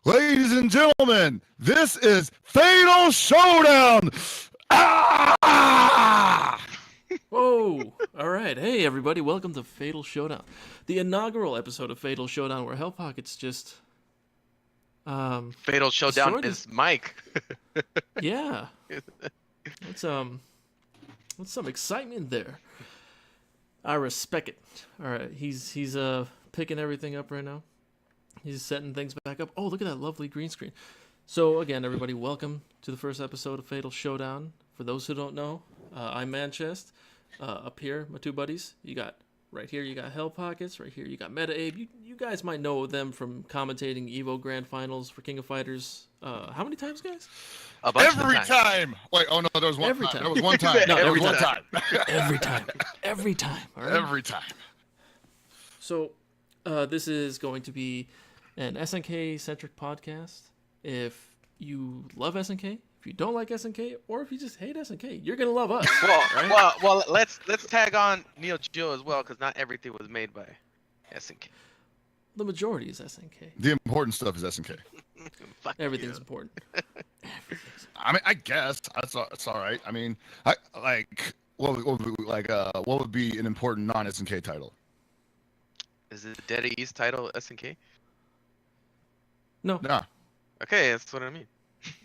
Ladies and gentlemen, this is Fatal Showdown. Ah! Whoa! All right, hey everybody, welcome to Fatal Showdown, the inaugural episode of Fatal Showdown, where Hell Pockets just Fatal Showdown is Mike. Yeah, that's some excitement there. I respect it. All right, he's picking everything up right now. He's setting things back up. Oh, look at that lovely green screen. So again, everybody, welcome to the first episode of Fatal Showdown. For those who don't know, I'm Manchest. Up here, my two buddies. Right here, you got Hell Pockets. Right here, you got Meta Abe. You guys might know them from commentating Evo Grand Finals for King of Fighters. How many times, guys? Every time. Wait, oh no, there was one time. There was one time. No, every time. Every time. Every time. All right? Every time. So, this is going to be an SNK-centric podcast. If you love SNK, if you don't like SNK, or if you just hate SNK, you're gonna love us. Well, let's tag on Neo Geo as well, because not everything was made by SNK. The majority is SNK. The important stuff is SNK. Everything's important. I mean, I guess that's all right. I mean, what would be an important non-SNK title? Is it the Dead East title SNK? No. Nah. Okay, that's what I mean.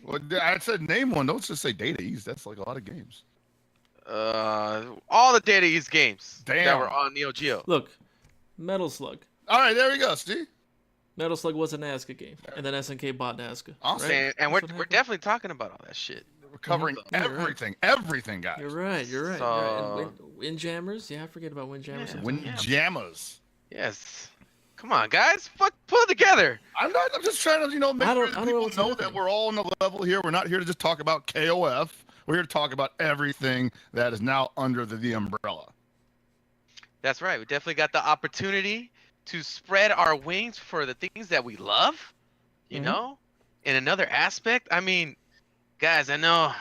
Well, I said name one. Don't just say Data East. That's like a lot of games. All the Data East games that were on Neo Geo. Look, Metal Slug. All right, there we go. See, Metal Slug was a Nazca game, and then SNK bought Nazca. Awesome. Right? And we're definitely talking about all that shit. We're covering everything, guys. You're right. So... And Windjammers. Yeah, I forget about Windjammers. Yeah. Windjammers. Yes. Come on, guys. Pull it together. I'm just trying to, make sure people know that we're all on the level here. We're not here to just talk about KOF. We're here to talk about everything that is now under the umbrella. That's right. We definitely got the opportunity to spread our wings for the things that we love, you know? In another aspect, I mean, guys, I know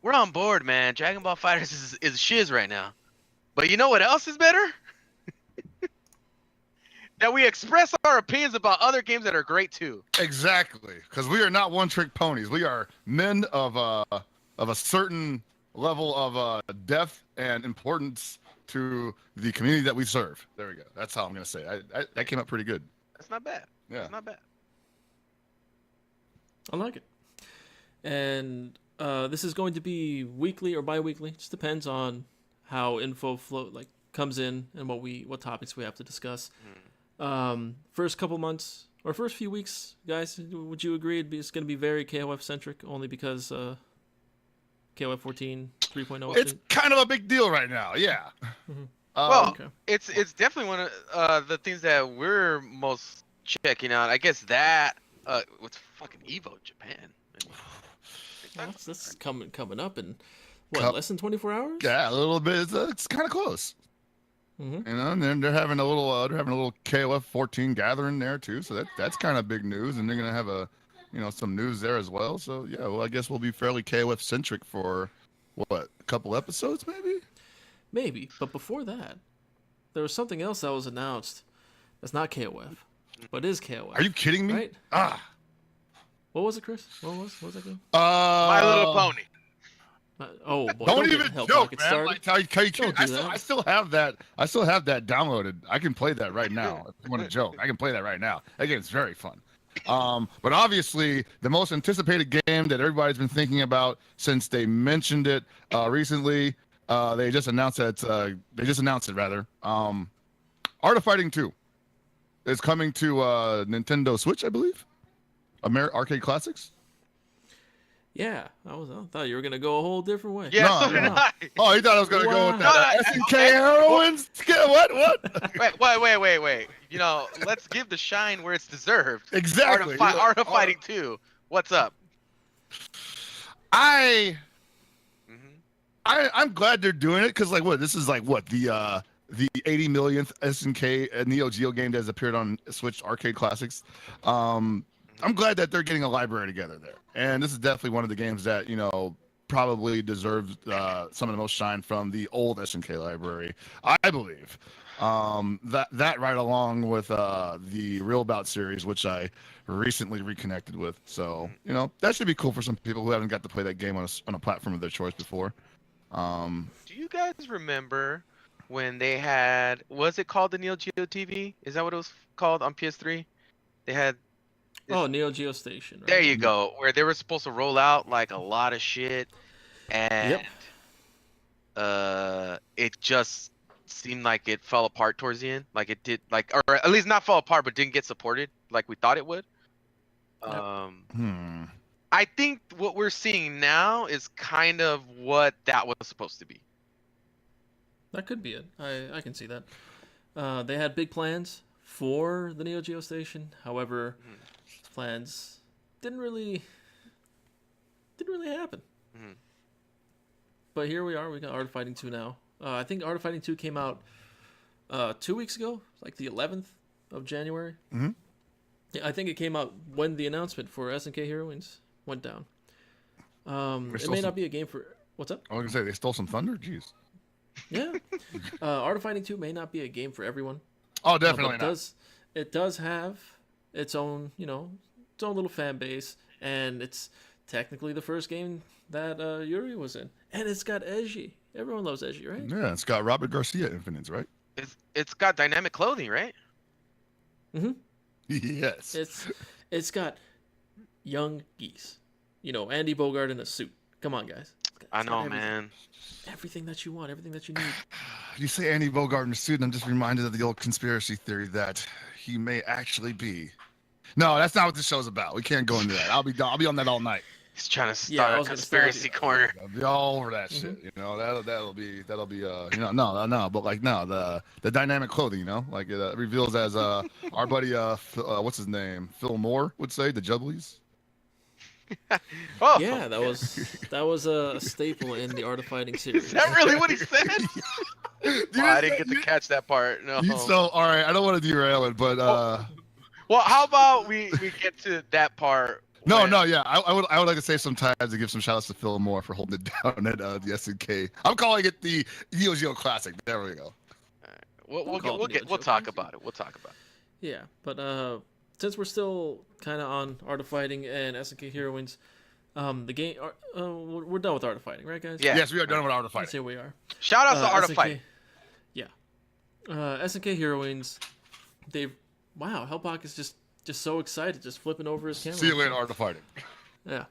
we're on board, man. Dragon Ball FighterZ is shiz right now. But you know what else is better? That we express our opinions about other games that are great too. Exactly, because we are not one-trick ponies. We are men of a certain level of depth and importance to the community that we serve. There we go. That's how I'm gonna say it. That came up pretty good. That's not bad. Yeah, that's not bad. I like it. And this is going to be weekly or bi-weekly. Just depends on how info comes in and what topics we have to discuss. First couple months or first few weeks, guys, would you agree it's going to be very KOF centric only because KOF 14 3.0? It's kind of a big deal right now. Yeah. It's definitely one of the things that we're most checking out. I guess that with fucking Evo Japan. That's coming up in less than 24 hours? Yeah, a little bit. It's kind of close. And then they're having a little KOF 14 gathering there too, so that's kind of big news, and they're gonna have some news there as well. So yeah, well, I guess we'll be fairly KOF centric for a couple episodes maybe. But before that, there was something else that was announced. That's not KOF, but is KOF. Are you kidding me? Right? What was it, Chris? What was that game? My Little Pony. Oh boy! Don't even joke, man! I still have that. I still have that downloaded. I can play that right now. If you want to joke, I can play that right now. Again, it's very fun. But obviously, the most anticipated game that everybody's been thinking about since they mentioned it recently. They just announced that. Art of Fighting 2 is coming to Nintendo Switch, I believe. Arcade Classics. Yeah, I thought you were gonna go a whole different way. Yeah, so did I. Oh, you thought I was gonna go with that SNK heroines? What? Wait. Let's give the shine where it's deserved. Exactly. Art of Fighting 2. What's up? I'm glad they're doing it because this is the 80 millionth SNK Neo Geo game that has appeared on Switch Arcade Classics. I'm glad that they're getting a library together there. And this is definitely one of the games that, probably deserves some of the most shine from the old SNK library, I believe. That right along with the Real Bout series, which I recently reconnected with. So that should be cool for some people who haven't got to play that game on a platform of their choice before. Do you guys remember when they had, was it called the Neo Geo TV? Is that what it was called on PS3? They had Oh, Neo Geo Station. Right? There you go, where they were supposed to roll out like a lot of shit, and it just seemed like it fell apart towards the end. Like it did, like, or at least not fall apart, but didn't get supported like we thought it would. I think what we're seeing now is kind of what that was supposed to be. That could be it. I can see that. They had big plans for the Neo Geo Station. However, plans didn't really happen. But here we are. We got Art of Fighting 2 now. I think Art of Fighting 2 came out 2 weeks ago, like the 11th of January. Yeah, I think it came out when the announcement for SNK Heroines went down. It may not be a game for... What's up? I was going to say, they stole some thunder? Jeez. Yeah. Art of Fighting 2 may not be a game for everyone. Oh, definitely not. It does have its own, its own little fan base, and it's technically the first game that Yuri was in. And it's got Eiji. Everyone loves Eiji, right? Yeah, it's got Robert Garcia Infinites, right? It's got dynamic clothing, right? Yes. It's got young geese. Andy Bogart in a suit. Come on, guys. I know, man. Everything that you want, everything that you need. You say Andy Bogart in a suit, and I'm just reminded of the old conspiracy theory that he may actually be. No, that's not what this show's about. We can't go into that. I'll be on that all night. He's trying to start a conspiracy corner. I'll be all over that shit. That'll be the dynamic clothing. Like it reveals as our buddy what's his name, Phil Moore would say, the Jubblies. Oh. Yeah, that was a staple in the Art of Fighting series. Is that really what he said? I didn't get to catch that part. No. So all right, I don't want to derail it, but well, how about we get to that part? Yeah. I would like to say sometimes to give some shout outs to Phil Moore for holding it down at the SNK. I'm calling it the Neo Geo Classic. There we go. All right. We'll talk about it. Yeah, but since we're still kind of on Art of Fighting and SNK Heroines, the game we're done with Art of Fighting, right, guys? Yeah. Yes, we are done with Art of Fighting. Yes, here we are. Shout out to Art of Fighting. Yeah. SNK Heroines, Hellbach is just so excited, just flipping over his camera. See you later, Art of Fighting. Yeah.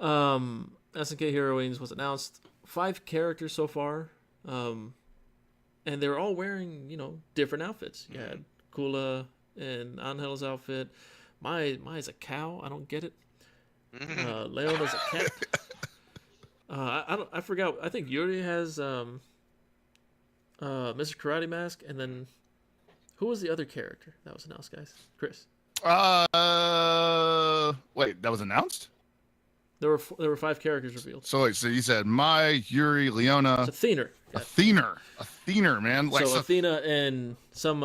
SNK Heroines was announced. 5 characters so far. And they're all wearing, different outfits. You had Kula and Angel's outfit. Mai's a cow. I don't get it. Leona's a cat. I forgot. I think Yuri has Mr. Karate Mask, and then who was the other character that was announced, guys? Chris. Wait, that was announced? There were 5 characters revealed. So you said Mai, Yuri, Leona. It's Athena. Athena, man. Like, so Athena and some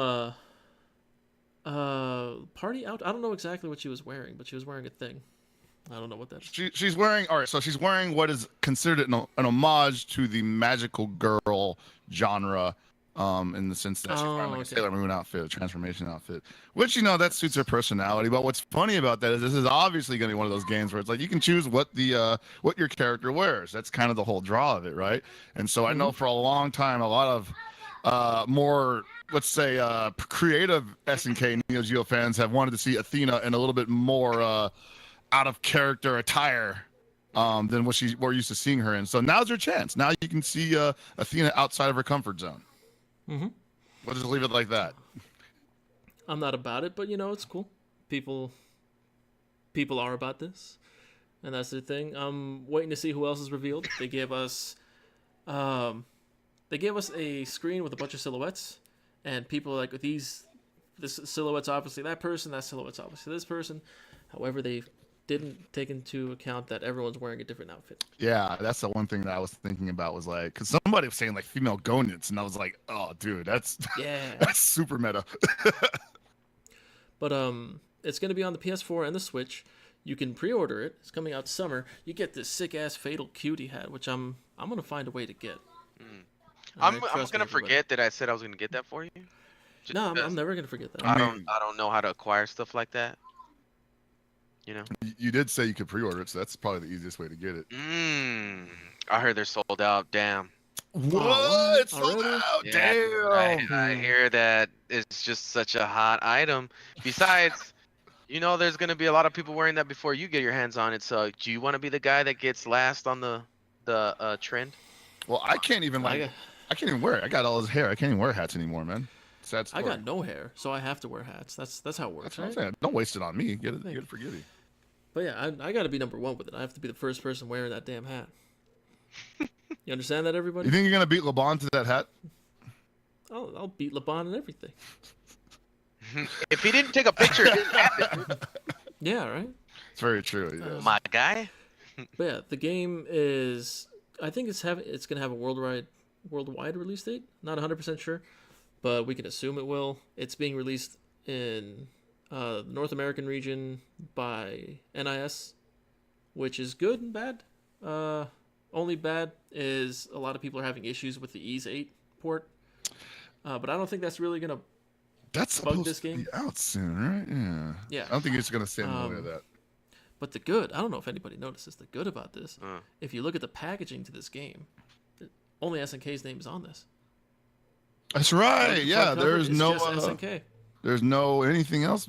party out. I don't know exactly what she was wearing, but she was wearing a thing. I don't know what that is. She's wearing. All right, so she's wearing what is considered an homage to the magical girl genre. In the sense that she's wearing like a Sailor Moon outfit, a transformation outfit, which that suits her personality. But what's funny about that is this is obviously going to be one of those games where it's like you can choose what your character wears. That's kind of the whole draw of it, right? And so I know for a long time, a lot of more, let's say, creative SNK Neo Geo fans have wanted to see Athena in a little bit more out of character attire than what we're used to seeing her in. So now's your chance. Now you can see Athena outside of her comfort zone. We'll just leave it like that. I'm not about it, but it's cool. People are about this, and that's the thing. I'm waiting to see who else is revealed. They gave us a screen with a bunch of silhouettes, and people like this silhouette's obviously that person, that silhouette's obviously this person. However, they didn't take into account that everyone's wearing a different outfit. Yeah, that's the one thing that I was thinking about was like, because somebody was saying like female gonits, and I was like, oh, dude, that's super meta. But it's gonna be on the PS4 and the Switch. You can pre-order it. It's coming out summer. You get this sick ass Fatal Cutie hat, which I'm gonna find a way to get. I'm Trust me, gonna everybody. forget that I said I was gonna get that for you. Just No, I'm because never gonna forget that. I don't know how to acquire stuff like that. You know. You did say you could pre-order it, so that's probably the easiest way to get it. I heard they're sold out. Damn. What? It's sold Already? out. Yeah, dude, Damn. I hear that it's just such a hot item. Besides, there's gonna be a lot of people wearing that before you get your hands on it. So, do you want to be the guy that gets last on the trend? Well, I can't even I can't even wear it. I got all his hair. I can't even wear hats anymore, man. Sad story. I got no hair, so I have to wear hats. That's how it works, That's what I'm right? saying. Don't waste it on me. Get it for Giddy. But yeah, I got to be number one with it. I have to be the first person wearing that damn hat. You understand that, everybody? You think you're gonna beat LeBron to that hat? I'll beat LeBron and everything. If he didn't take a picture, it didn't happen. Yeah, right. It's very true. Yeah. My guy. But yeah, the game is. I think it's gonna have a worldwide release date. Not 100% sure, but we can assume it will. It's being released in the North American region by NIS, which is good and bad. Only bad is a lot of people are having issues with the Ease 8 port, but I don't think that's really gonna. That's bug supposed this game. to be out soon, right? Yeah. Yeah. I don't think it's gonna stand in the way of that. But the good, I don't know if anybody notices the good about this. If you look at the packaging to this game, only SNK's name is on this. That's right. Yeah, there's no SNK. There's no anything else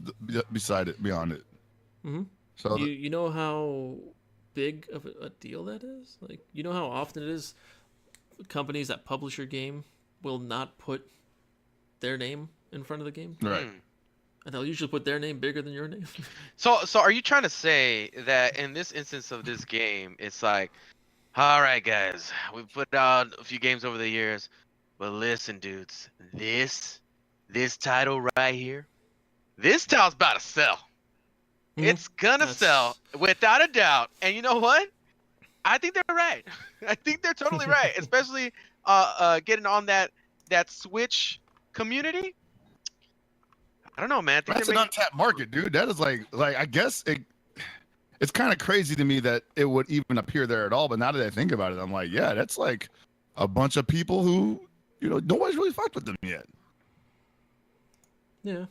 beside it, beyond it. Mm-hmm. So you know how big of a deal that is? Like, you know how often it is companies that publish your game will not put their name in front of the game? Right. And they'll usually put their name bigger than your name. So are you trying to say that in this instance of this game, it's like, all right, guys, we've put out a few games over the years, but listen, dudes, this title right here, this title's about to sell. It's gonna sell without a doubt. And you know what? I think they're right. I think they're totally right, especially getting on that Switch community. I don't know, man. That's an untapped market, dude. That is like I guess it's kind of crazy to me that it would even appear there at all. But now that I think about it, I'm like, yeah, that's like a bunch of people who, nobody's really fucked with them yet. Yeah.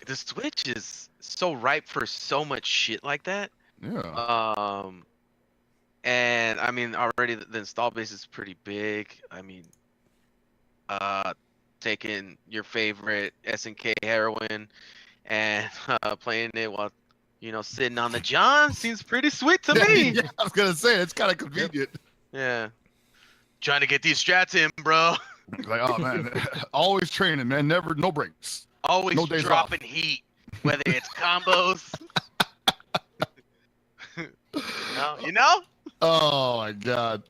The Switch is so ripe for so much shit like that. Yeah. And I mean, already the install base is pretty big. I mean, taking your favorite SNK heroine and playing it while sitting on the John seems pretty sweet to me. Yeah, I was gonna say it's kind of convenient. Yeah, trying to get these strats in, bro. Like, oh man, always training, man. No breaks. Always no days dropping off. heat, whether it's combos. you know. Oh my god.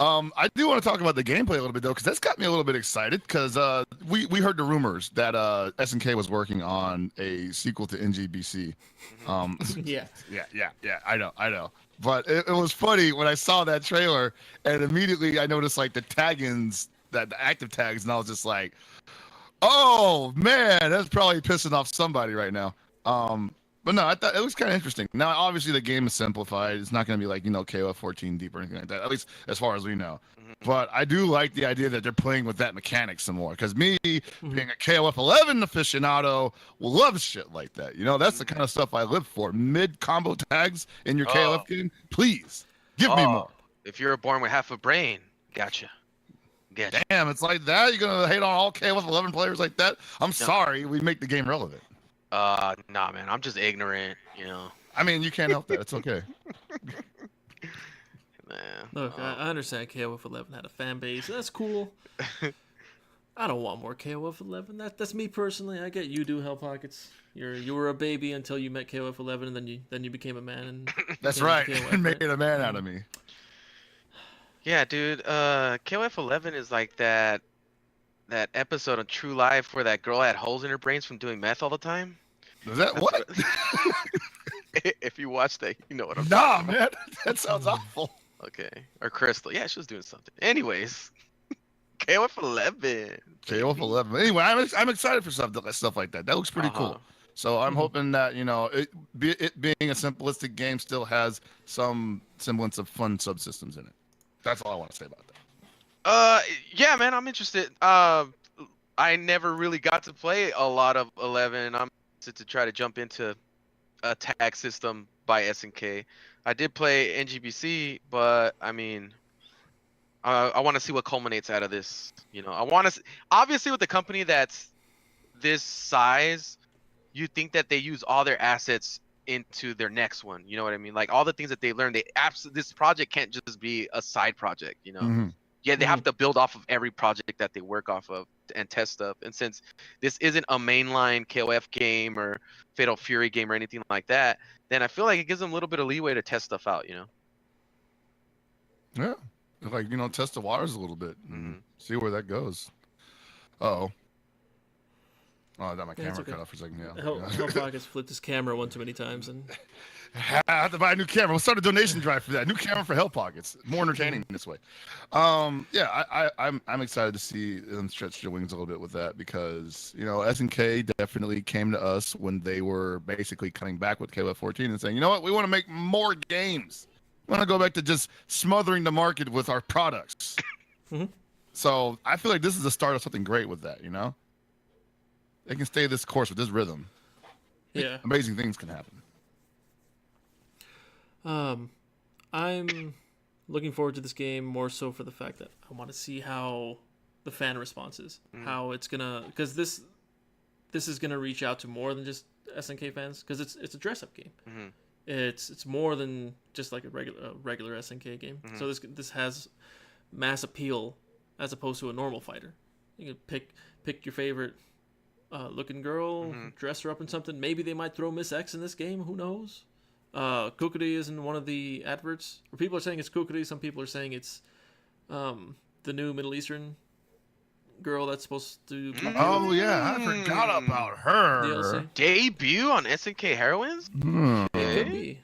I do want to talk about the gameplay a little bit though, because that's got me a little bit excited. Because we heard the rumors that SNK was working on a sequel to NGBC. Yeah. I know. But it was funny when I saw that trailer, and immediately I noticed like the tag-ins, the active tags, and I was just like, oh man, that's probably pissing off somebody right now. But no, I thought it was kind of interesting. Now, obviously, the game is simplified. It's not going to be like, KOF 14 deep or anything like that, at least as far as we know. But I do like the idea that they're playing with that mechanic some more. Because me, being a KOF 11 aficionado, will love shit like that. That's the kind of stuff I live for. Mid-combo tags in your KOF game, please, give me more. If you're born with half a brain, gotcha. Damn, it's like that? You're going to hate on all KOF 11 players like that? I'm sorry, we make the game relevant. Nah, man, I'm just ignorant, I mean, you can't help that. It's okay. Man. Look, I understand KOF 11 had a fan base. That's cool. I don't want more KOF 11. That's me personally. I get you do Hell Pockets. You were a baby until you met KOF 11, and then you became a man. And that's right. And made a man out of me. Yeah, dude. KOF 11 is like that episode of True Life where that girl had holes in her brains from doing meth all the time. Is that what? If you watch that, you know what I'm talking about. Man, that sounds awful. Okay. Or Crystal. Yeah, she was doing something. Anyways, KOF 11. KOF 11. Anyway, I'm excited for stuff like that. That looks pretty cool. So I'm hoping that, it being a simplistic game still has some semblance of fun subsystems in it. That's all I want to say about that. Yeah, man, I'm interested. I never really got to play a lot of 11. I'm interested to try to jump into a tag system by SNK. I did play NGBC, but I mean, I want to see what culminates out of this. You know, I want to. Obviously, with a company that's this size, you think that they use all their assets into their next one. You know what I mean? Like all the things that they learned, they absolutely this project can't just be a side project. You know, Mm-hmm. yeah, they have to build off of every project that they work off of and test stuff. And since this isn't a mainline KOF game or Fatal Fury game or anything like that, then I feel like it gives them a little bit of leeway to test stuff out. You know? Yeah, like test the waters a little bit and see where that goes. Oh, I got my camera cut off for a second. Yeah, Hellpockets flipped his camera one too many times, and I have to buy a new camera. We'll start a donation drive for that. New camera for Hellpockets. More entertaining this way. Yeah, I'm excited to see them stretch their wings a little bit with that because SNK definitely came to us when they were basically cutting back with KOF 14 and saying, you know what, we want to make more games. We want to go back to just smothering the market with our products. So I feel like this is the start of something great with that. They can stay this course with this rhythm. Yeah, amazing things can happen. I'm looking forward to this game more so for the fact that I want to see how the fan response is, how it's gonna, because this is gonna reach out to more than just SNK fans, because it's a dress up game. It's more than just like a regular SNK game. So this has mass appeal as opposed to a normal fighter. You can pick your favorite looking girl, dress her up in something. Maybe they might throw Miss X in this game. Who knows? Kukuri is in one of the adverts. People are saying it's Kukuri. Some people are saying it's the new Middle Eastern girl that's supposed to. Oh yeah, I forgot about her. DLC. Debut on SNK Heroines? It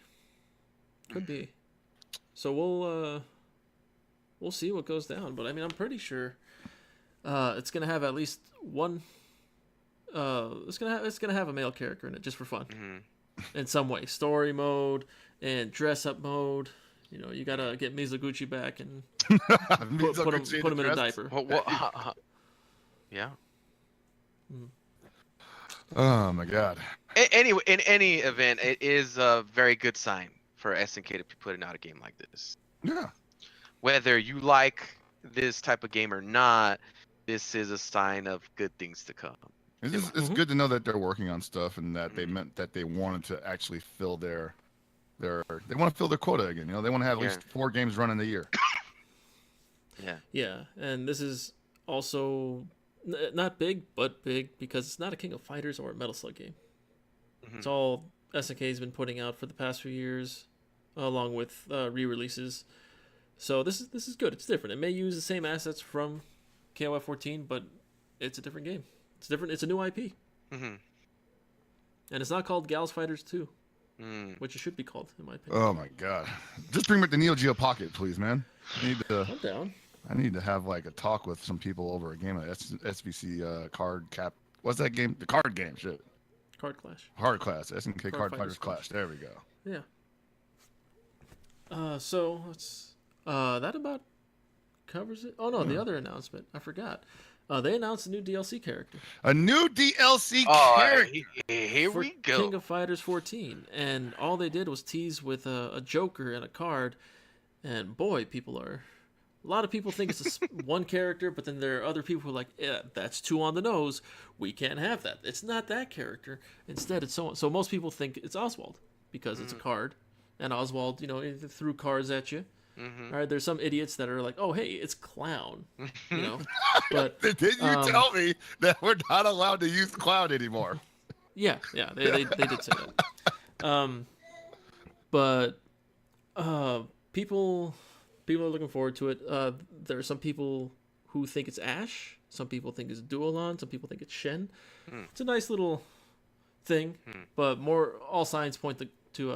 could be. So we'll see what goes down. But I mean, I'm pretty sure it's gonna have at least one. It's gonna have a male character in it just for fun. In some way, story mode and dress up mode. You gotta get Mizoguchi back and put him in a diaper. Yeah. Oh my god. Anyway, in any event, it is a very good sign for SNK to be putting out a game like this. Yeah. Whether you like this type of game or not, this is a sign of good things to come. It's good to know that they're working on stuff and that they meant that they wanted to actually fill they want to fill their quota again. They want to have at least 4 games running a year. Yeah, and this is also not big, but big because it's not a King of Fighters or a Metal Slug game. It's all SNK's been putting out for the past few years, along with re-releases. So this is good. It's different. It may use the same assets from KOF 14, but it's a different game. It's different. It's a new IP. And it's not called Gals Fighters 2, which it should be called, in my opinion. Oh my god! Just bring back the Neo Geo Pocket, please, man. I'm down. I need to have like a talk with some people over a game of SVC card cap. What's that game? The card game, shit. Card Clash. Hard Class. SNK Card Fighters Clash. There we go. Yeah. So let's. That about covers it. Oh no, the other announcement. I forgot. They announced a new DLC character. A new DLC character. Here we go. King of Fighters 14, and all they did was tease with a Joker and a card, and boy, a lot of people think it's one character, but then there are other people who are like, yeah, that's too on the nose. We can't have that. It's not that character. Instead, it's so. So most people think it's Oswald because it's a card, and Oswald, it threw cards at you. All right, there's some idiots that are like, oh, hey, it's Clown, But did you tell me that we're not allowed to use Clown anymore? Yeah, they did say that. But people are looking forward to it. There are some people who think it's Ash. Some people think it's Duolon. Some people think it's Shen. It's a nice little thing, but all signs point to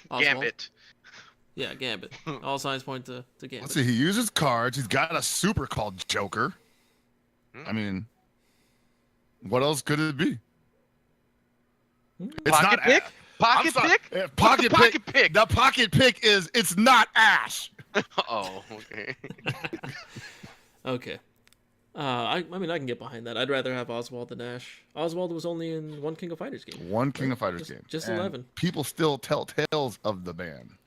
Oswald. Gambit. Yeah, Gambit. All signs point to Gambit. Let's see. He uses cards. He's got a super called Joker. I mean, what else could it be? It's Pocket not pick? Pocket pick? Pocket pick. The pocket pick it's not Ash. Oh, okay. Okay. I mean, I can get behind that. I'd rather have Oswald than Ash. Oswald was only in one King of Fighters game. One King of Fighters game. Just And 11. people still tell tales of the ban.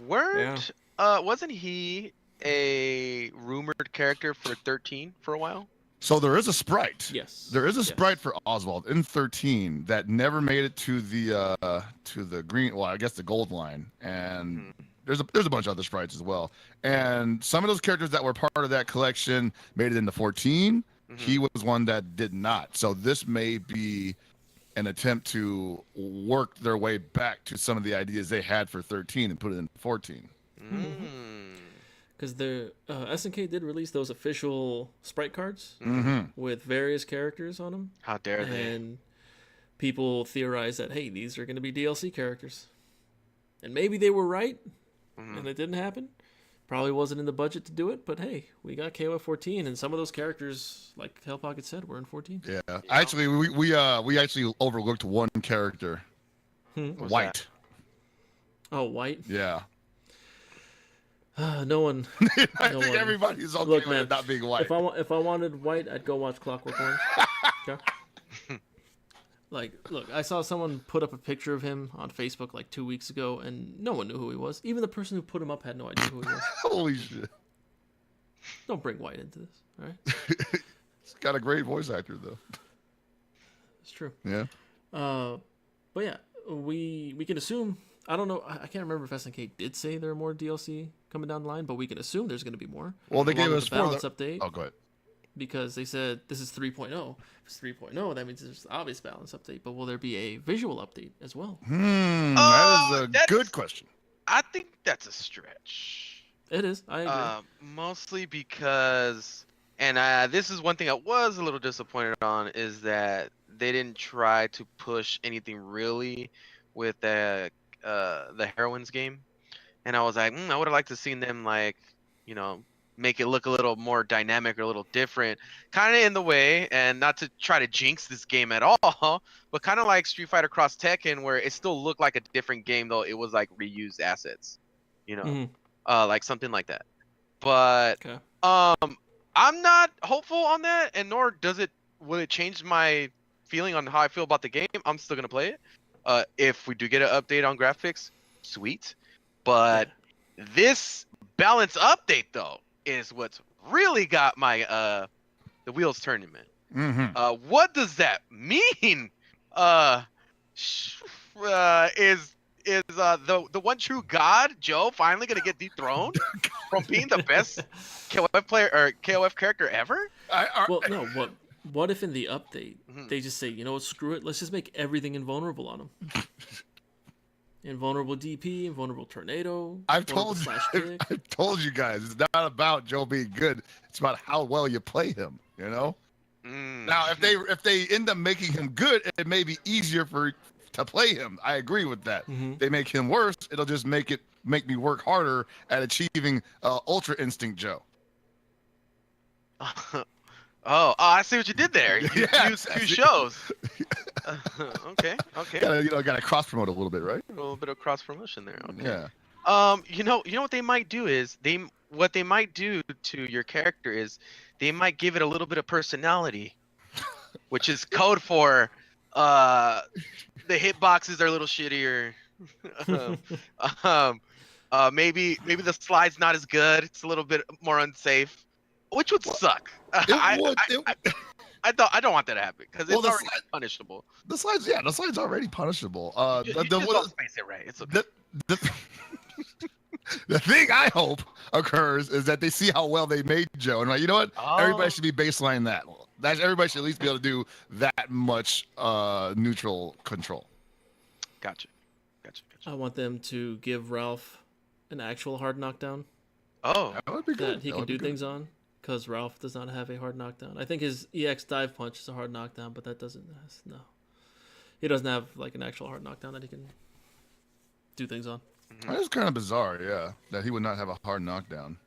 Wasn't he a rumored character for 13 for a while? So there is a sprite. Yes. There is a sprite for Oswald in 13 that never made it to the green. Well, I guess the gold line, and there's a bunch of other sprites as well. And some of those characters that were part of that collection made it into 14. He was one that did not. So this may be an attempt to work their way back to some of the ideas they had for 13 and put it in 14. Because the SNK did release those official sprite cards with various characters on them. How dare they? And people theorized that, hey, these are going to be DLC characters. And maybe they were right, and it didn't happen. Probably wasn't in the budget to do it, but hey, we got KOF 14, and some of those characters, like Hell Pocket said, were in 14. Yeah, actually, we actually overlooked one character, White. That? Oh, White? Yeah. No one. I think everybody's okay with it not being White. If I wanted White, I'd go watch Clockwork Orange. Okay? Like, look, I saw someone put up a picture of him on Facebook like 2 weeks ago, and no one knew who he was. Even the person who put him up had no idea who he was. Holy shit! Don't bring White into this, all right? He's got a great voice actor though. It's true. Yeah. But yeah, we can assume. I don't know. I can't remember if SNK did say there are more DLC coming down the line, but we can assume there's going to be more. Well, they gave us a balance update. Oh, go ahead. Because they said this is 3.0. If it's 3.0, that means there's an obvious balance update. But will there be a visual update as well? That is a good question. I think that's a stretch. It is. I agree. Mostly because, and this is one thing I was a little disappointed on, is that they didn't try to push anything really with the Heroines game. And I was like, I would have liked to seen them, like, make it look a little more dynamic or a little different, kind of in the way, and not to try to jinx this game at all, but kind of like Street Fighter Cross Tekken, where it still looked like a different game, though it was like reused assets, like something like that. But okay. I'm not hopeful on that, and nor will it change my feeling on how I feel about the game. I'm still gonna play it. If we do get an update on graphics, sweet. But this balance update, though, is what's really got my the wheels turning, man. What does that mean? Is the one true God, Joe, finally gonna get dethroned from being the best KOF player or KOF character ever? Well, no. What if in the update they just say, you know what, screw it, let's just make everything invulnerable on him. Invulnerable DP, invulnerable tornado. I've told you guys, it's not about Joe being good. It's about how well you play him. Now, if they end up making him good, it may be easier to play him. I agree with that. They make him worse, it'll just make me work harder at achieving Ultra Instinct Joe. Oh, I see what you did there. You used two shows. Okay. Gotta cross promote a little bit, right? A little bit of cross promotion there. Okay. Yeah. You know what they might do is what they might do to your character is they might give it a little bit of personality, which is code for the hitboxes are a little shittier. Maybe the slide's not as good. It's a little bit more unsafe. Which would suck. I don't want that to happen because it's already punishable. The slide's already punishable. Don't space it right. It's okay. The thing I hope occurs is that they see how well they made Joe, and you know what? Everybody should be baseline that. Everybody should at least be able to do that much neutral control. Gotcha. I want them to give Ralph an actual hard knockdown. Oh, that would be good. That he can do things on. Because Ralph does not have a hard knockdown. I think his EX dive punch is a hard knockdown, but that doesn't. No, he doesn't have like an actual hard knockdown that he can do things on. That is kind of bizarre, yeah, that he would not have a hard knockdown.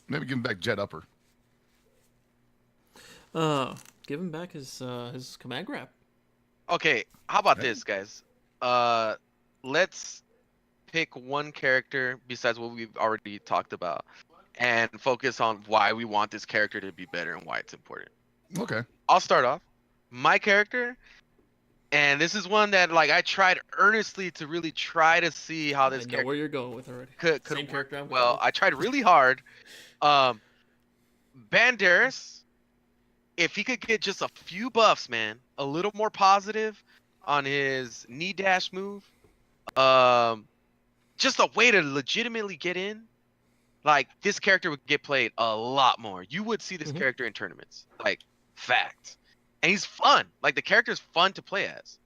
Maybe give him back Jet Upper. Give him back his command grab. Okay, how about this, guys? Let's pick one character besides what we've already talked about, and focus on why we want this character to be better and why it's important. Okay. I'll start off. My character, and this is one that like I tried earnestly to really try to see how this I know character where you're going with already. could Same work. character I'm going Well, with. I tried really hard. Banderas, if he could get just a few buffs, man, a little more positive on his knee dash move, just a way to legitimately get in, like this character would get played a lot more. You would see this character in tournaments, like fact. And he's fun. Like the character's fun to play as.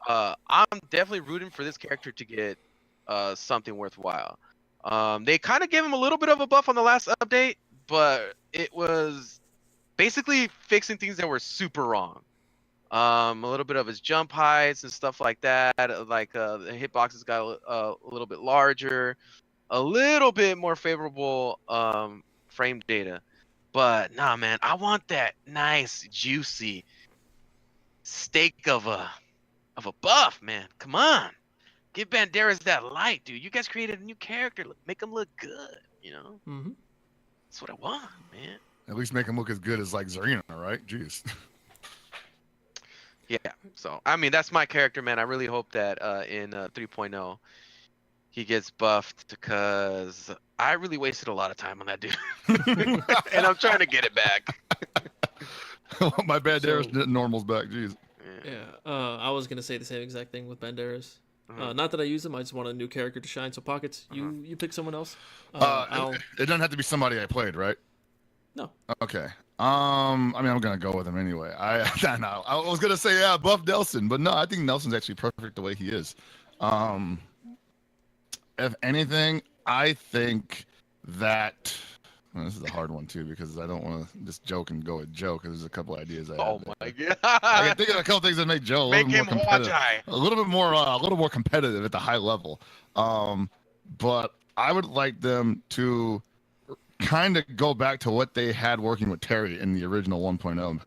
I'm definitely rooting for this character to get something worthwhile. They kind of gave him a little bit of a buff on the last update, but it was basically fixing things that were super wrong. A little bit of his jump heights and stuff like that. Like the hitboxes got a little bit larger, a little bit more favorable frame data. But nah, man, I want that nice, juicy steak of a buff, man. Come on, give Banderas that light, dude. You guys created a new character. Make him look good. You know, that's what I want, man. At least make him look as good as like Zarina, right? Jeez. Yeah. So I mean, that's my character, man. I really hope that in 3.0 he gets buffed because I really wasted a lot of time on that dude, and I'm trying to get it back. My Banderas normal's back. Jeez. Yeah. I was gonna say the same exact thing with Banderas. Not that I use him. I just want a new character to shine. So Pockets, you pick someone else. It doesn't have to be somebody I played, right? No. Okay. I mean, I'm gonna go with him anyway. I was gonna say buff Nelson, but no, I think Nelson's actually perfect the way he is. If anything, I think that this is a hard one too because I don't want to just joke and go with Joe because there's a couple ideas. Oh my god! I can think of a couple things that make Joe make him watch eye. a little bit more competitive at the high level. But I would like them to kind of go back to what they had working with Terry in the original 1.0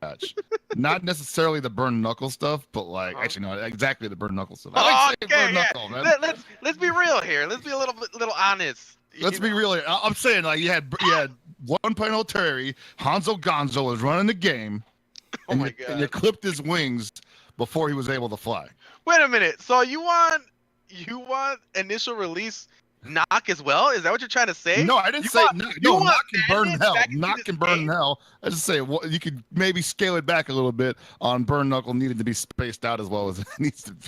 patch. Not necessarily the burn knuckle stuff, but like actually no, exactly the burn knuckle stuff. Knuckle, man. Let's be real here. Let's be a little honest. Let's be real here. I'm saying like you had 1.0 Terry, Hanzo Gonzo was running the game, and you clipped his wings before he was able to fly. Wait a minute. So you want initial release knock as well? Is that what you're trying to say? No, I didn't say knock can burn in hell. Knock can burn in hell. I just say you could maybe scale it back a little bit on burn knuckle needed to be spaced out as well as it needs to be.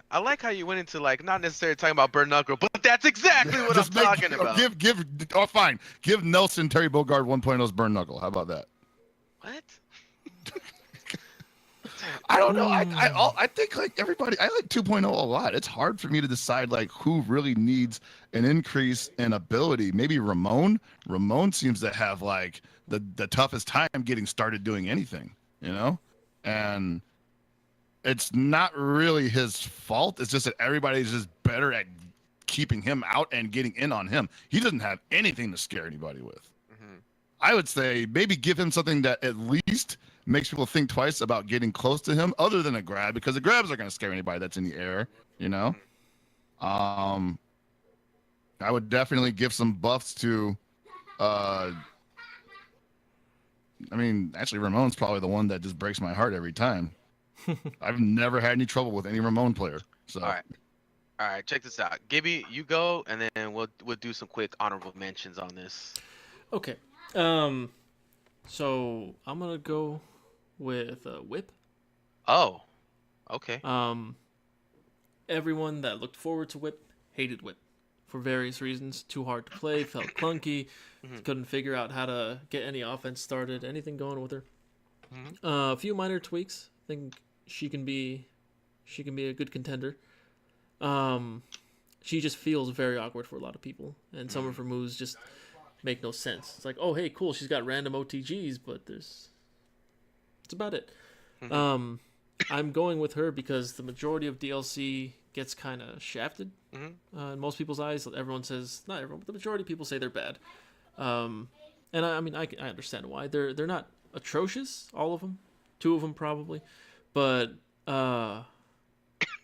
I like how you went into like not necessarily talking about burn knuckle, but that's exactly what I'm talking about. Fine. Give Nelson Terry Bogard 1.0's burn knuckle. How about that? What? I don't know. I think like everybody. I like 2.0 a lot. It's hard for me to decide like who really needs an increase in ability. Maybe Ramon. Ramon seems to have like the toughest time getting started doing anything. You know, and it's not really his fault. It's just that everybody's just better at keeping him out and getting in on him. He doesn't have anything to scare anybody with. I would say maybe give him something that at least makes people think twice about getting close to him other than a grab, because the grabs are going to scare anybody that's in the air, you know? I would definitely give some buffs to, I mean, actually Ramon's probably the one that just breaks my heart every time. I've never had any trouble with any Ramon player. So. All right, check this out. Gibby, you go, and then we'll do some quick honorable mentions on this. Okay. So I'm gonna go with Whip. Oh, okay. Everyone that looked forward to Whip hated Whip for various reasons. Too hard to play, felt clunky, couldn't figure out how to get any offense started, anything going with her. A few minor tweaks. I think she can be a good contender. She just feels very awkward for a lot of people, and some of her moves just make no sense. It's like, oh, hey, cool, she's got random OTGs, but that's about it. I'm going with her because the majority of DLC gets kind of shafted in most people's eyes. Everyone says, not everyone, but the majority of people say they're bad. And I mean, I understand why. They're not atrocious, all of them. 2 of them probably. But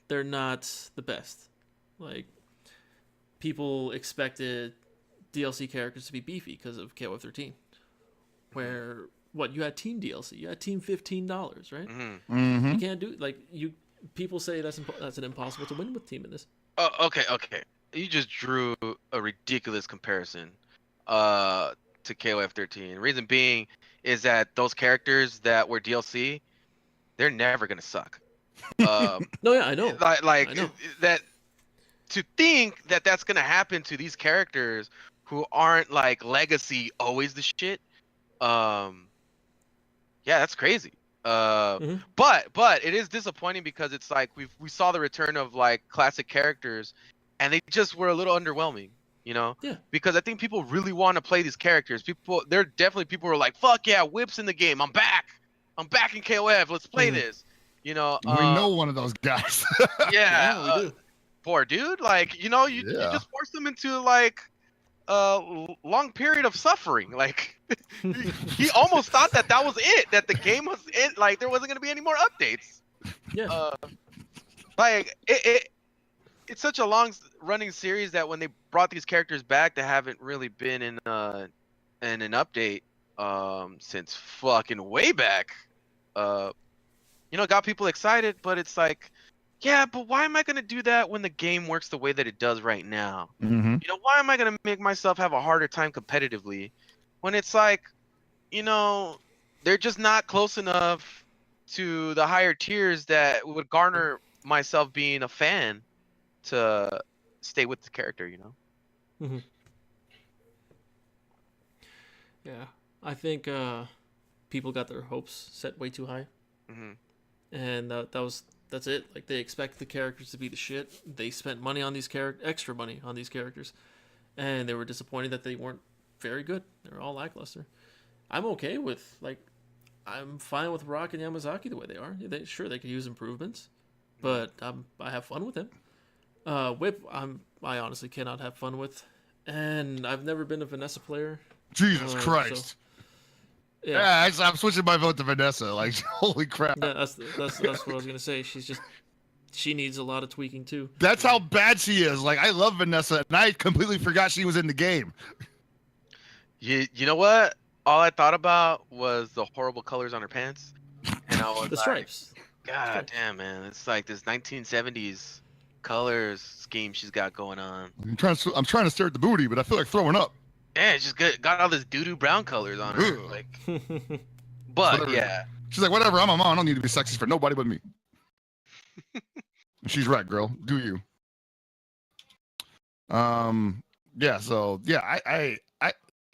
they're not the best. Like, people expected DLC characters to be beefy because of KOF 13, where you had team DLC, you had team $15, right? Mm-hmm. You can't do People say that's an impossible to win with team in this. Oh, okay. You just drew a ridiculous comparison to KOF 13. Reason being is that those characters that were DLC, they're never gonna suck. No, yeah, I know. Like I know. that. To think that that's gonna happen to these characters who aren't like legacy always the shit. Yeah, that's crazy. But it is disappointing because it's like we saw the return of like classic characters, and they just were a little underwhelming, you know? Yeah. Because I think people really want to play these characters. There are definitely people who are like, "Fuck yeah, Whip's in the game. I'm back in KOF. Let's play this." You know. We know one of those guys. Yeah, we do. Poor dude. Like, you know, you just forced them into like long period of suffering. Like he almost thought that was it, that the game was it, like there wasn't going to be any more updates. Yeah. Like it's such a long running series that when they brought these characters back, they haven't really been in an update since fucking way back. You know, got people excited, but it's like, yeah, but why am I gonna do that when the game works the way that it does right now? Mm-hmm. You know, why am I gonna make myself have a harder time competitively when it's like, you know, they're just not close enough to the higher tiers that would garner myself being a fan to stay with the character, you know? Mm-hmm. Yeah, I think people got their hopes set way too high, and that's it. Like, they expect the characters to be the shit. They spent money on these extra money on these characters, and they were disappointed that they weren't very good. They're all lackluster. I'm okay with, like, I'm fine with Rock and Yamazaki the way they are. They could use improvements, but I have fun with him. Whip, I honestly cannot have fun with, and I've never been a Vanessa player. Jesus Christ. So, yeah, I'm switching my vote to Vanessa. Like, holy crap. Yeah, that's what I was gonna say. She needs a lot of tweaking too. That's how bad she is. Like, I love Vanessa, and I completely forgot she was in the game. You know what? All I thought about was the horrible colors on her pants, and I was the stripes. God damn, man! It's like this 1970s colors scheme she's got going on. I'm trying to stare at the booty, but I feel like throwing up. Yeah, it's just got all this doo-doo brown colors on her. Like, but whatever. Yeah. She's like, whatever, I'm a mom. I don't need to be sexy for nobody but me. She's right, girl. Do you? Yeah. So yeah, I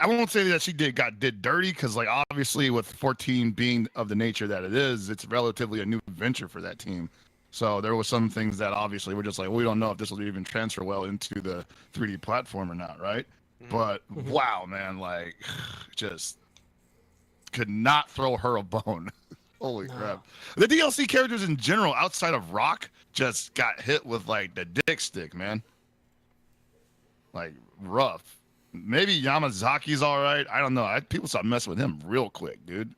won't say that she did dirty, because like obviously with 14 being of the nature that it is, it's relatively a new venture for that team. So there was some things that obviously we're just like, we don't know if this will even transfer well into the 3D platform or not, right? But wow, man, like, just could not throw her a bone. Holy crap. The DLC characters in general, outside of Rock, just got hit with like the dick stick, man. Like, rough. Maybe Yamazaki's all right. I don't know. People started messing with him real quick, dude.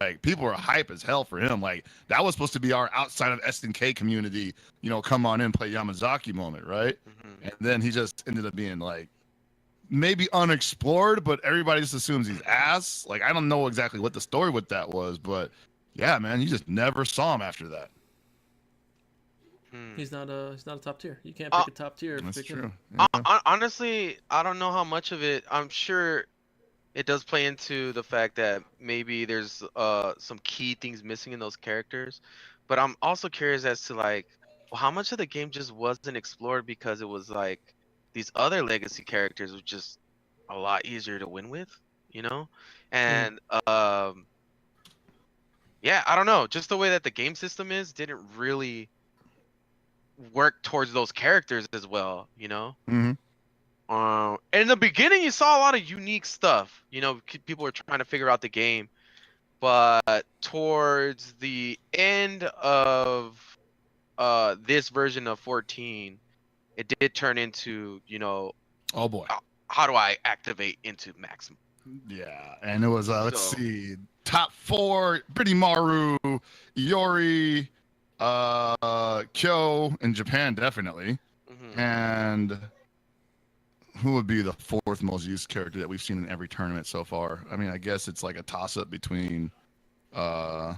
Like, people were hype as hell for him. Like, that was supposed to be our outside of SNK community, you know, come on in, play Yamazaki moment, right? And then he just ended up being like, maybe unexplored, but everybody just assumes he's ass. Like, I don't know exactly what the story with that was, but yeah, man, you just never saw him after that. He's not a top tier. You can't pick a top tier. That's true. Yeah. Honestly, I don't know how much of it. I'm sure it does play into the fact that maybe there's some key things missing in those characters, but I'm also curious as to like, well, how much of the game just wasn't explored because it was like these other legacy characters were just a lot easier to win with, you know? And yeah, I don't know. Just the way that the game system didn't really work towards those characters as well, you know? And in the beginning, you saw a lot of unique stuff. You know, people were trying to figure out the game, but towards the end of this version of 14, it did turn into, you know, oh boy, how do I activate into maximum? Yeah, and it was let's see, top 4: Pretty Maru, Iori, Kyo in Japan definitely, and who would be the fourth most used character that we've seen in every tournament so far? I mean, I guess it's like a toss-up between. I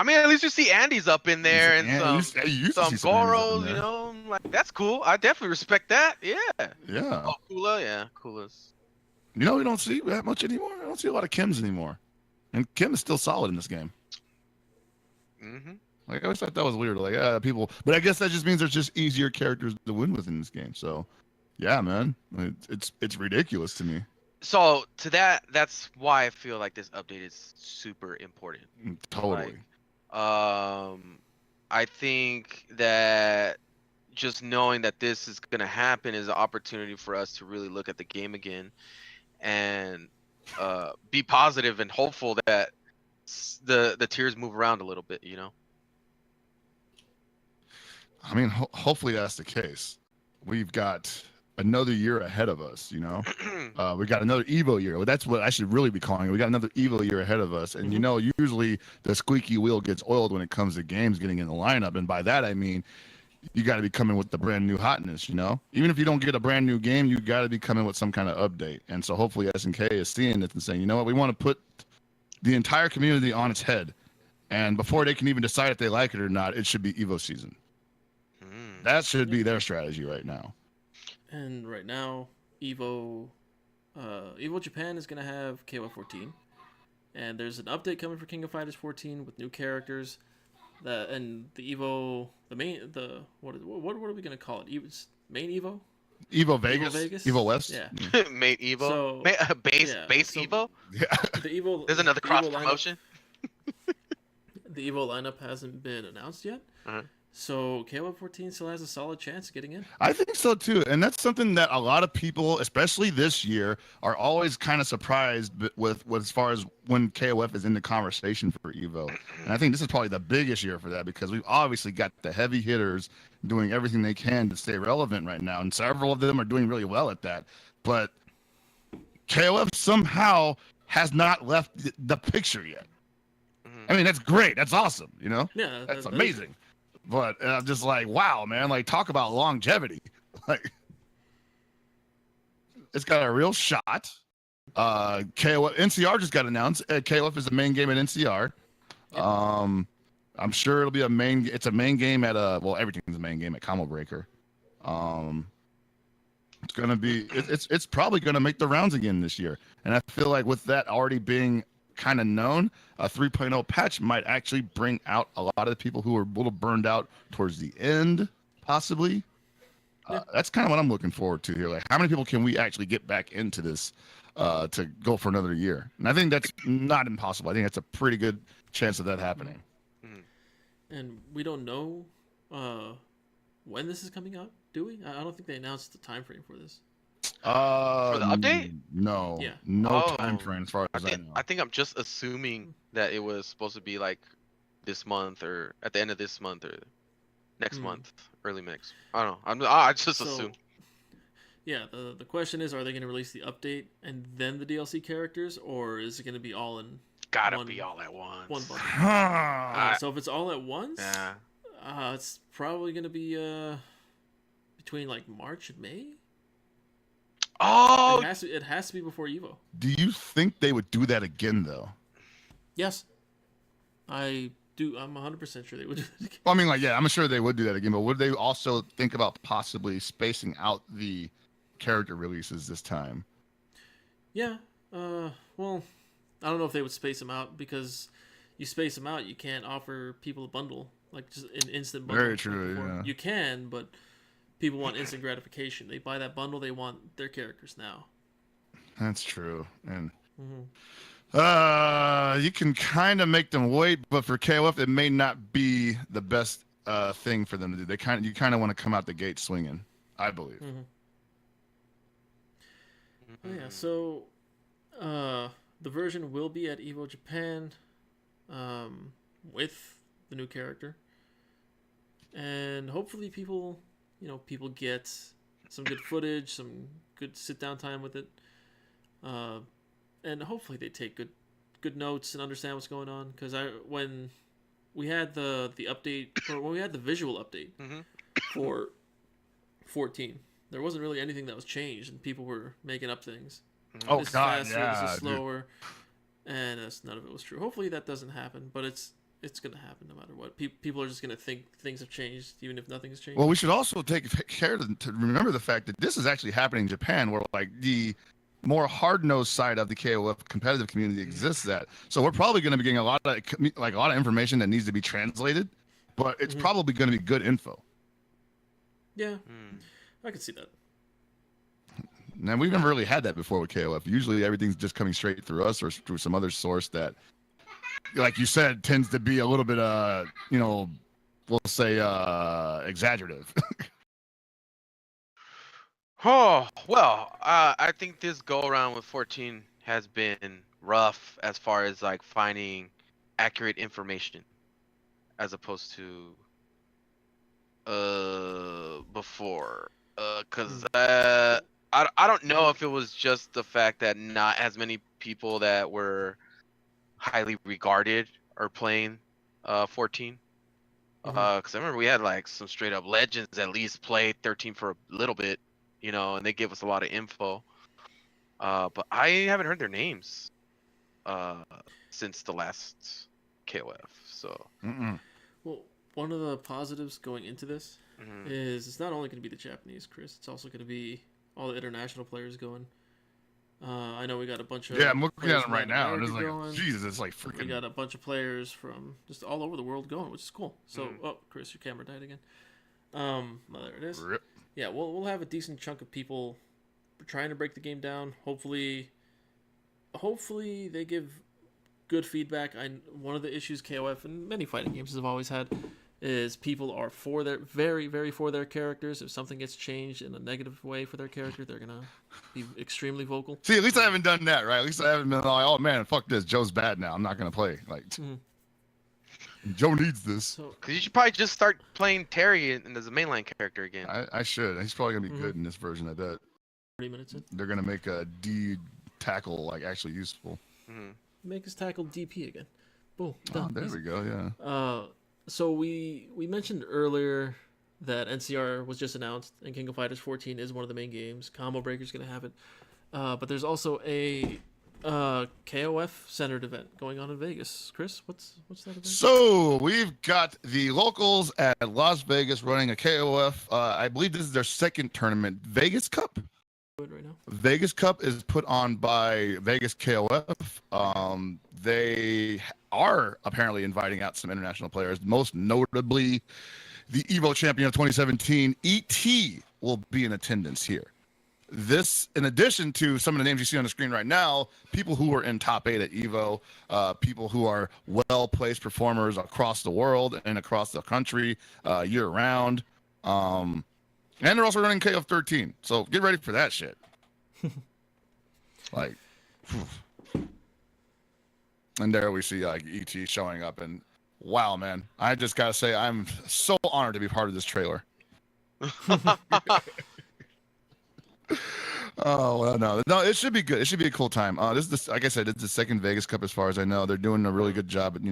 mean, at least you see Andy's up in there and some some Andes up in Goros, there. you know, like that's cool. I definitely respect that. Yeah. Yeah. Oh, Kula, yeah, Kula's. You know, we don't see that much anymore. I don't see a lot of Kims anymore, and Kim is still solid in this game. Like I always thought that was weird. Like people, but I guess that just means there's just easier characters to win with in this game. So, yeah, man, it's ridiculous to me. So to that's why I feel like this update is super important. Totally. I think that just knowing that this is gonna happen is an opportunity for us to really look at the game again, and be positive and hopeful that the tiers move around a little bit. You know. I mean, hopefully that's the case. We've got another year ahead of us, you know. We got another Evo year. Well, that's what I should really be calling it. We got another Evo year ahead of us, and you know, usually the squeaky wheel gets oiled when it comes to games getting in the lineup, and by that I mean you got to be coming with the brand new hotness, you know. Even if you don't get a brand new game, you got to be coming with some kind of update. And so hopefully SNK is seeing it and saying, you know what, we want to put the entire community on its head, and before they can even decide if they like it or not, it should be Evo season. That should be their strategy right now. And right now, Evo Japan is gonna have KOF 14, and there's an update coming for King of Fighters 14 with new characters. And the Evo, what are we gonna call it? Main Evo? Evo Vegas? Evo West? Yeah. Main Evo. So, base so Evo. Yeah. The Evo. There's another cross promotion. The Evo lineup hasn't been announced yet. So KOF 14 still has a solid chance of getting in. I think so too, and that's something that a lot of people, especially this year, are always kind of surprised with as far as when KOF is in the conversation for Evo. And I think this is probably the biggest year for that because we've obviously got the heavy hitters doing everything they can to stay relevant right now, and several of them are doing really well at that. But KOF somehow has not left the picture yet. I mean, that's great. That's awesome. You know? Yeah, that's amazing. But I'm just like, wow, man, like talk about longevity. Like it's got a real shot. KOF NCR just got announced. KOF is the main game at NCR. I'm sure it'll be it's a main game at everything's a main game at Combo Breaker. It's gonna be it's probably gonna make the rounds again this year. And I feel like with that already being kind of known, a 3.0 patch might actually bring out a lot of the people who are a little burned out towards the end, possibly. That's kind of what I'm looking forward to here. Like, how many people can we actually get back into this to go for another year? And I think that's not impossible. I think that's a pretty good chance of that happening. And we don't know when this is coming out, do we? I don't think they announced the time frame for this. For the update? No. Yeah. No time frame as far as I know. I think I'm just assuming that it was supposed to be like this month or at the end of this month or next month, early next. I don't know. I just assume. Yeah, the question is, are they going to release the update and then the DLC characters, or is it going to be all in? Gotta be all at once. One bundle. So if it's all at once, it's probably going to be between like March and May. Oh, it has to be before Evo. Do you think they would do that again, though? Yes, I do. I'm 100% sure they would do that again. Well, I mean, like, yeah, I'm sure they would do that again, but would they also think about possibly spacing out the character releases this time? Yeah. Well, I don't know if they would space them out, because you space them out, you can't offer people a bundle, like just an instant bundle. Very true. Yeah. You can, but people want instant gratification. They buy that bundle, they want their characters now. That's true. And you can kind of make them wait, but for KOF, it may not be the best thing for them to do. You kind of want to come out the gate swinging, I believe. Oh, yeah, so the version will be at Evo Japan with the new character. And hopefully people get some good footage, some good sit-down time with it. And hopefully they take good notes and understand what's going on. Because when we had the update, or when we had the visual update for 14, there wasn't really anything that was changed, and people were making up things. Oh This is God, faster, yeah, this is dude. slower, and none of it was true. Hopefully that doesn't happen, but it's gonna happen no matter what. People are just gonna think things have changed, even if nothing's changed. Well, we should also take care to remember the fact that this is actually happening in Japan, where like the more hard-nosed side of the KOF competitive community exists at. So we're probably going to be getting a lot of information that needs to be translated, but it's probably going to be good info. Yeah, I can see that. Now, we've never really had that before with KOF. Usually everything's just coming straight through us or through some other source that, like you said, tends to be a little bit, we'll say exaggerative. Oh, well, I think this go around with 14 has been rough as far as like finding accurate information as opposed to before. Cause I don't know if it was just the fact that not as many people that were highly regarded are playing 14. Cause I remember we had like some straight up legends at least play 13 for a little bit, and they gave us a lot of info. But I haven't heard their names since the last KOF. So Well, one of the positives going into this is it's not only going to be the Japanese, Chris. It's also going to be all the international players going. I know we got a bunch of I'm looking at them right now. America It's like, going. Jesus, it's like freaking. We got a bunch of players from just all over the world going, which is cool. So, oh, Chris, your camera died again. Well, there it is. Rip. Yeah, we'll have a decent chunk of people trying to break the game down. Hopefully they give good feedback. One of the issues KOF and many fighting games have always had is people are very, very for their characters. If something gets changed in a negative way for their character, they're gonna be extremely vocal. See, at least I haven't done that, right? At least I haven't been like, oh man, fuck this, Joe's bad now. I'm not gonna play. Like, Joe needs this. So, cause you should probably just start playing Terry as a mainline character again. I should. He's probably gonna be good in this version. I bet. 30 minutes in. They're gonna make a D tackle like actually useful. Make his tackle DP again. Boom. Done. Oh, there Easy. we go. Yeah. So we mentioned earlier that NCR was just announced, and King of Fighters 14 is one of the main games. Combo Breaker's going to have it. But there's also a KOF centered event going on in Vegas. Chris, what's that event? So we've got the locals at Las Vegas running a KOF. I believe this is their second tournament, Vegas Cup. Right now. Vegas Cup is put on by Vegas KOF. They are apparently inviting out some international players, most notably the Evo champion of 2017, ET, will be in attendance here. This, in addition to some of the names you see on the screen right now, people who are in top 8 at Evo, people who are well-placed performers across the world and across the country year-round. And they're also running KOF 13, so get ready for that shit. Like, and there we see like ET showing up, and wow, man, I just gotta say I'm so honored to be part of this trailer. Oh well, no, it should be good. It should be a cool time. This is like I said, it's the second Vegas Cup as far as I know. They're doing a really good job at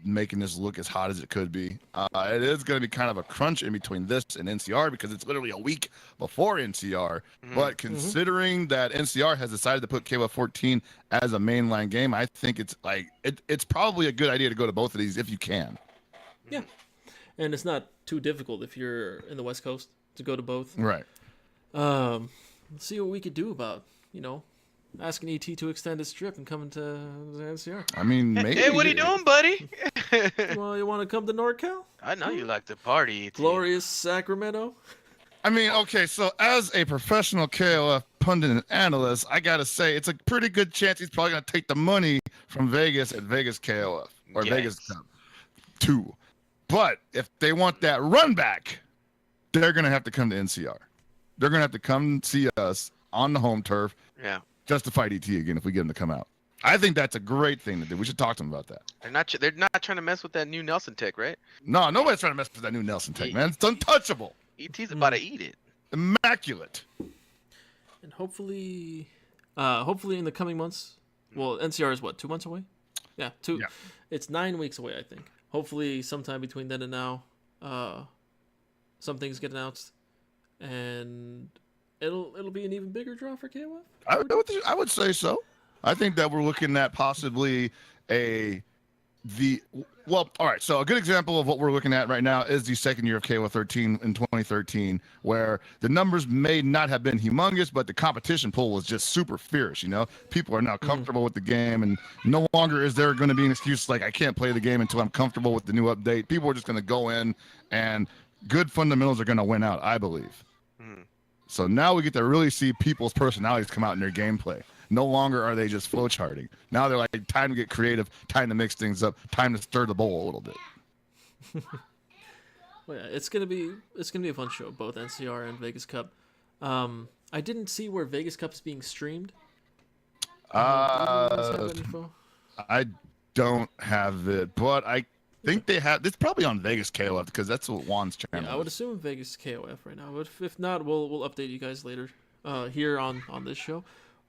making this look as hot as it could be. It is going to be kind of a crunch in between this and NCR because it's literally a week before NCR. But considering that NCR has decided to put KOF 14 as a mainline game, I think it's probably a good idea to go to both of these if you can. Yeah, and it's not too difficult if you're in the West Coast to go to both. Right. Let's see what we could do about, asking ET to extend his trip and coming to the NCR. I mean, maybe. Hey, what are you doing, buddy? Well, you want to come to NorCal? I know you like to party, ET. Glorious Sacramento? I mean, okay, so as a professional KOF pundit and analyst, I gotta say it's a pretty good chance he's probably gonna take the money from Vegas at Vegas KOF or Vegas Cup 2. But if they want that run back, they're gonna have to come to NCR. They're gonna have to come see us on the home turf. Yeah. Just to fight ET again if we get him to come out. I think that's a great thing to do. We should talk to them about that. They're not trying to mess with that new Nelson tech, right? No, nobody's trying to mess with that new Nelson tech, man. It's untouchable. ET's about to eat it. Immaculate. And hopefully in the coming months, well, NCR is what, 2 months away? Yeah, 2. Yeah. It's 9 weeks away, I think. Hopefully sometime between then and now, some things get announced. And it'll be an even bigger draw for KOF. I would say so. I think that we're looking at possibly well, all right. So a good example of what we're looking at right now is the second year of KOF 13 in 2013, where the numbers may not have been humongous, but the competition pool was just super fierce. People are now comfortable with the game, and no longer is there going to be an excuse like I can't play the game until I'm comfortable with the new update. People are just going to go in, and good fundamentals are going to win out, I believe. So now we get to really see people's personalities come out in their gameplay. No longer are they just flowcharting. Now they're like, time to get creative, time to mix things up, time to stir the bowl a little bit. Well, yeah, it's gonna be a fun show, both NCR and Vegas Cup. I didn't see where Vegas Cup is being streamed. I don't have it, but I think they have. It's probably on Vegas KOF because that's what Juan's channel. Yeah, I would assume Vegas KOF right now, but if not, we'll update you guys later here on this show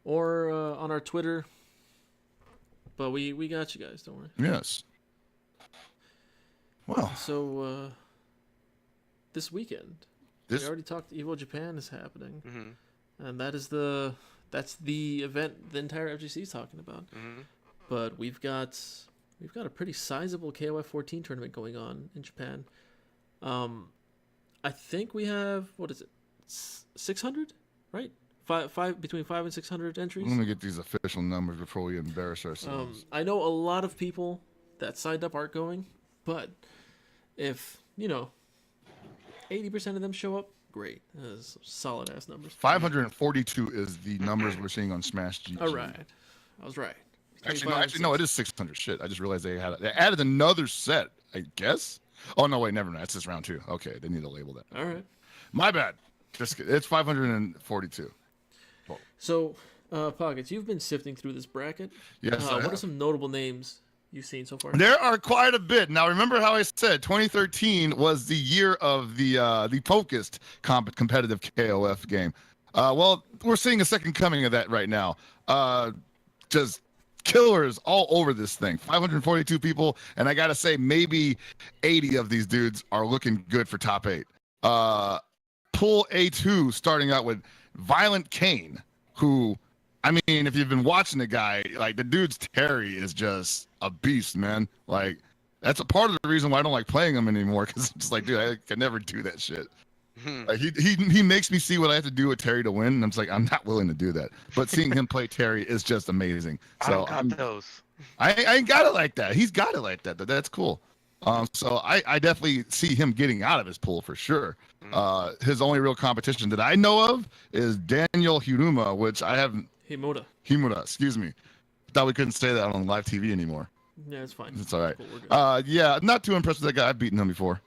or on our Twitter. But we got you guys, don't worry. Yes. Well. So this weekend, we already talked. Evo Japan is happening, and that's the event the entire FGC is talking about. But we've got a pretty sizable KOF 14 tournament going on in Japan. I think we have, what is it, 600, right? Between 500 and 600 entries. Let me get these official numbers before we embarrass ourselves. I know a lot of people that signed up aren't going, but if 80% of them show up, great. That's solid ass numbers. 542 is the numbers we're seeing on Smash GG. All right, I was right. Actually, no, it is 600. Shit, I just realized they added another set, I guess. Oh, no, wait, never mind. It's just round 2. Okay, they need to label that. All right. My bad. It's 542. Whoa. So, Pockets, you've been sifting through this bracket. Yes, what are some notable names you've seen so far? There are quite a bit. Now, remember how I said 2013 was the year of the focused competitive KOF game. Well, we're seeing a second coming of that right now. Just killers all over this thing. 542 people, and I gotta say, maybe 80 of these dudes are looking good for top 8. Pool A2 starting out with Violent Kane, who, I mean, if you've been watching the guy, like, the dude's Terry is just a beast, man. Like, that's a part of the reason why I don't like playing him anymore, because it's just like, dude, I can never do that shit. Like, he makes me see what I have to do with Terry to win, and I'm just like, I'm not willing to do that. But seeing him play Terry is just amazing. So I got those. I ain't got it like that. He's got it like that. That's cool. So I definitely see him getting out of his pool for sure. His only real competition that I know of is Daniel Hiruma, which I haven't. Himura, excuse me. Thought we couldn't say that on live TV anymore. Yeah, it's fine. It's all right. Cool, yeah, not too impressed with that guy. I've beaten him before.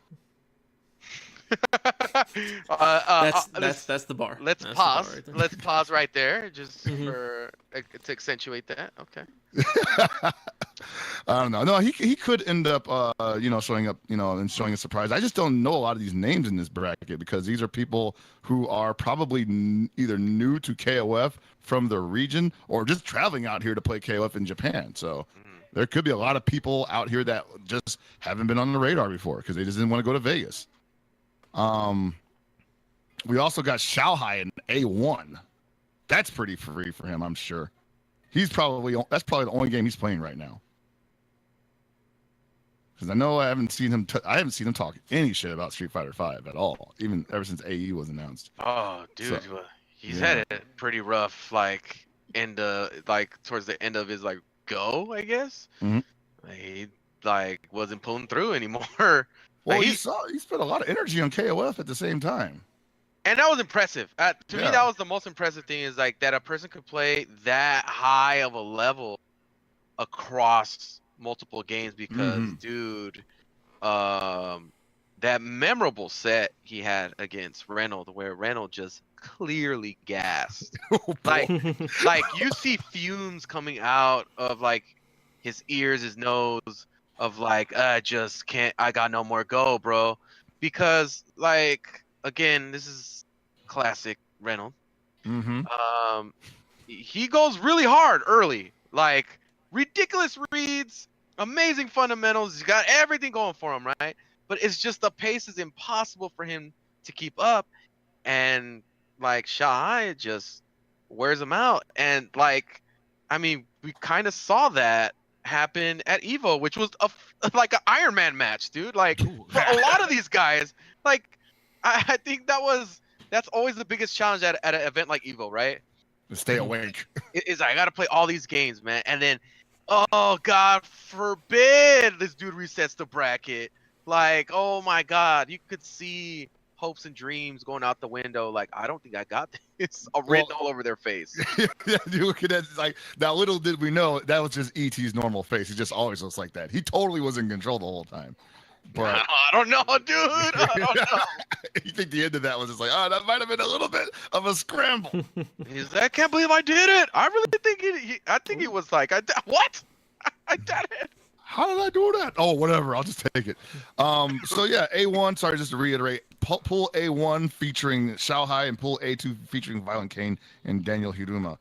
That's the bar. Let's pause. Let's pause right there, just to accentuate that. Okay. I don't know. No, he could end up, showing up, and showing a surprise. I just don't know a lot of these names in this bracket because these are people who are probably either new to KOF from the region or just traveling out here to play KOF in Japan. So there could be a lot of people out here that just haven't been on the radar before because they just didn't want to go to Vegas. We also got Xiaohai in A1. That's pretty free for him, I'm sure. That's probably the only game he's playing right now. Because I know I haven't seen him talk any shit about Street Fighter V at all, even ever since AE was announced. Oh, dude, he's had it pretty rough, like towards the end of his go, I guess. He wasn't pulling through anymore. Well, he spent a lot of energy on KOF at the same time. And that was impressive. To me, that was the most impressive thing is that a person could play that high of a level across multiple games because, dude, that memorable set he had against Reynolds where Reynolds just clearly gassed. like you see fumes coming out of his ears, his nose of I just can't, I got no more go, bro. Because again, this is classic Reynolds. He goes really hard early, ridiculous reads, amazing fundamentals. He's got everything going for him, right? But it's just the pace is impossible for him to keep up. And like Shy just wears them out, and like, I mean, we kind of saw that happen at Evo, which was like an Iron Man match, dude. Like for a lot of these guys, like I think that's always the biggest challenge at an event like Evo, right? To stay awake. Is I gotta play all these games, man, and then, oh God forbid this dude resets the bracket. Like, oh my God, you could see hopes and dreams going out the window. Like, I don't think I got this written all over their face. Yeah, you look at that, it's like, now little did we know that was just ET's normal face. He just always looks like that. He totally was in control the whole time. But I don't know, dude. I don't know. You think the end of that was just like, oh, that might have been a little bit of a scramble. He's like, I can't believe I did it. I really think I think he was like, what? I did it. How did I do that? Oh, whatever. I'll just take it. So yeah, A1. Sorry, just to reiterate, Pool A1 featuring Shao Hai and Pool A2 featuring Violent Kane and Daniel Himura.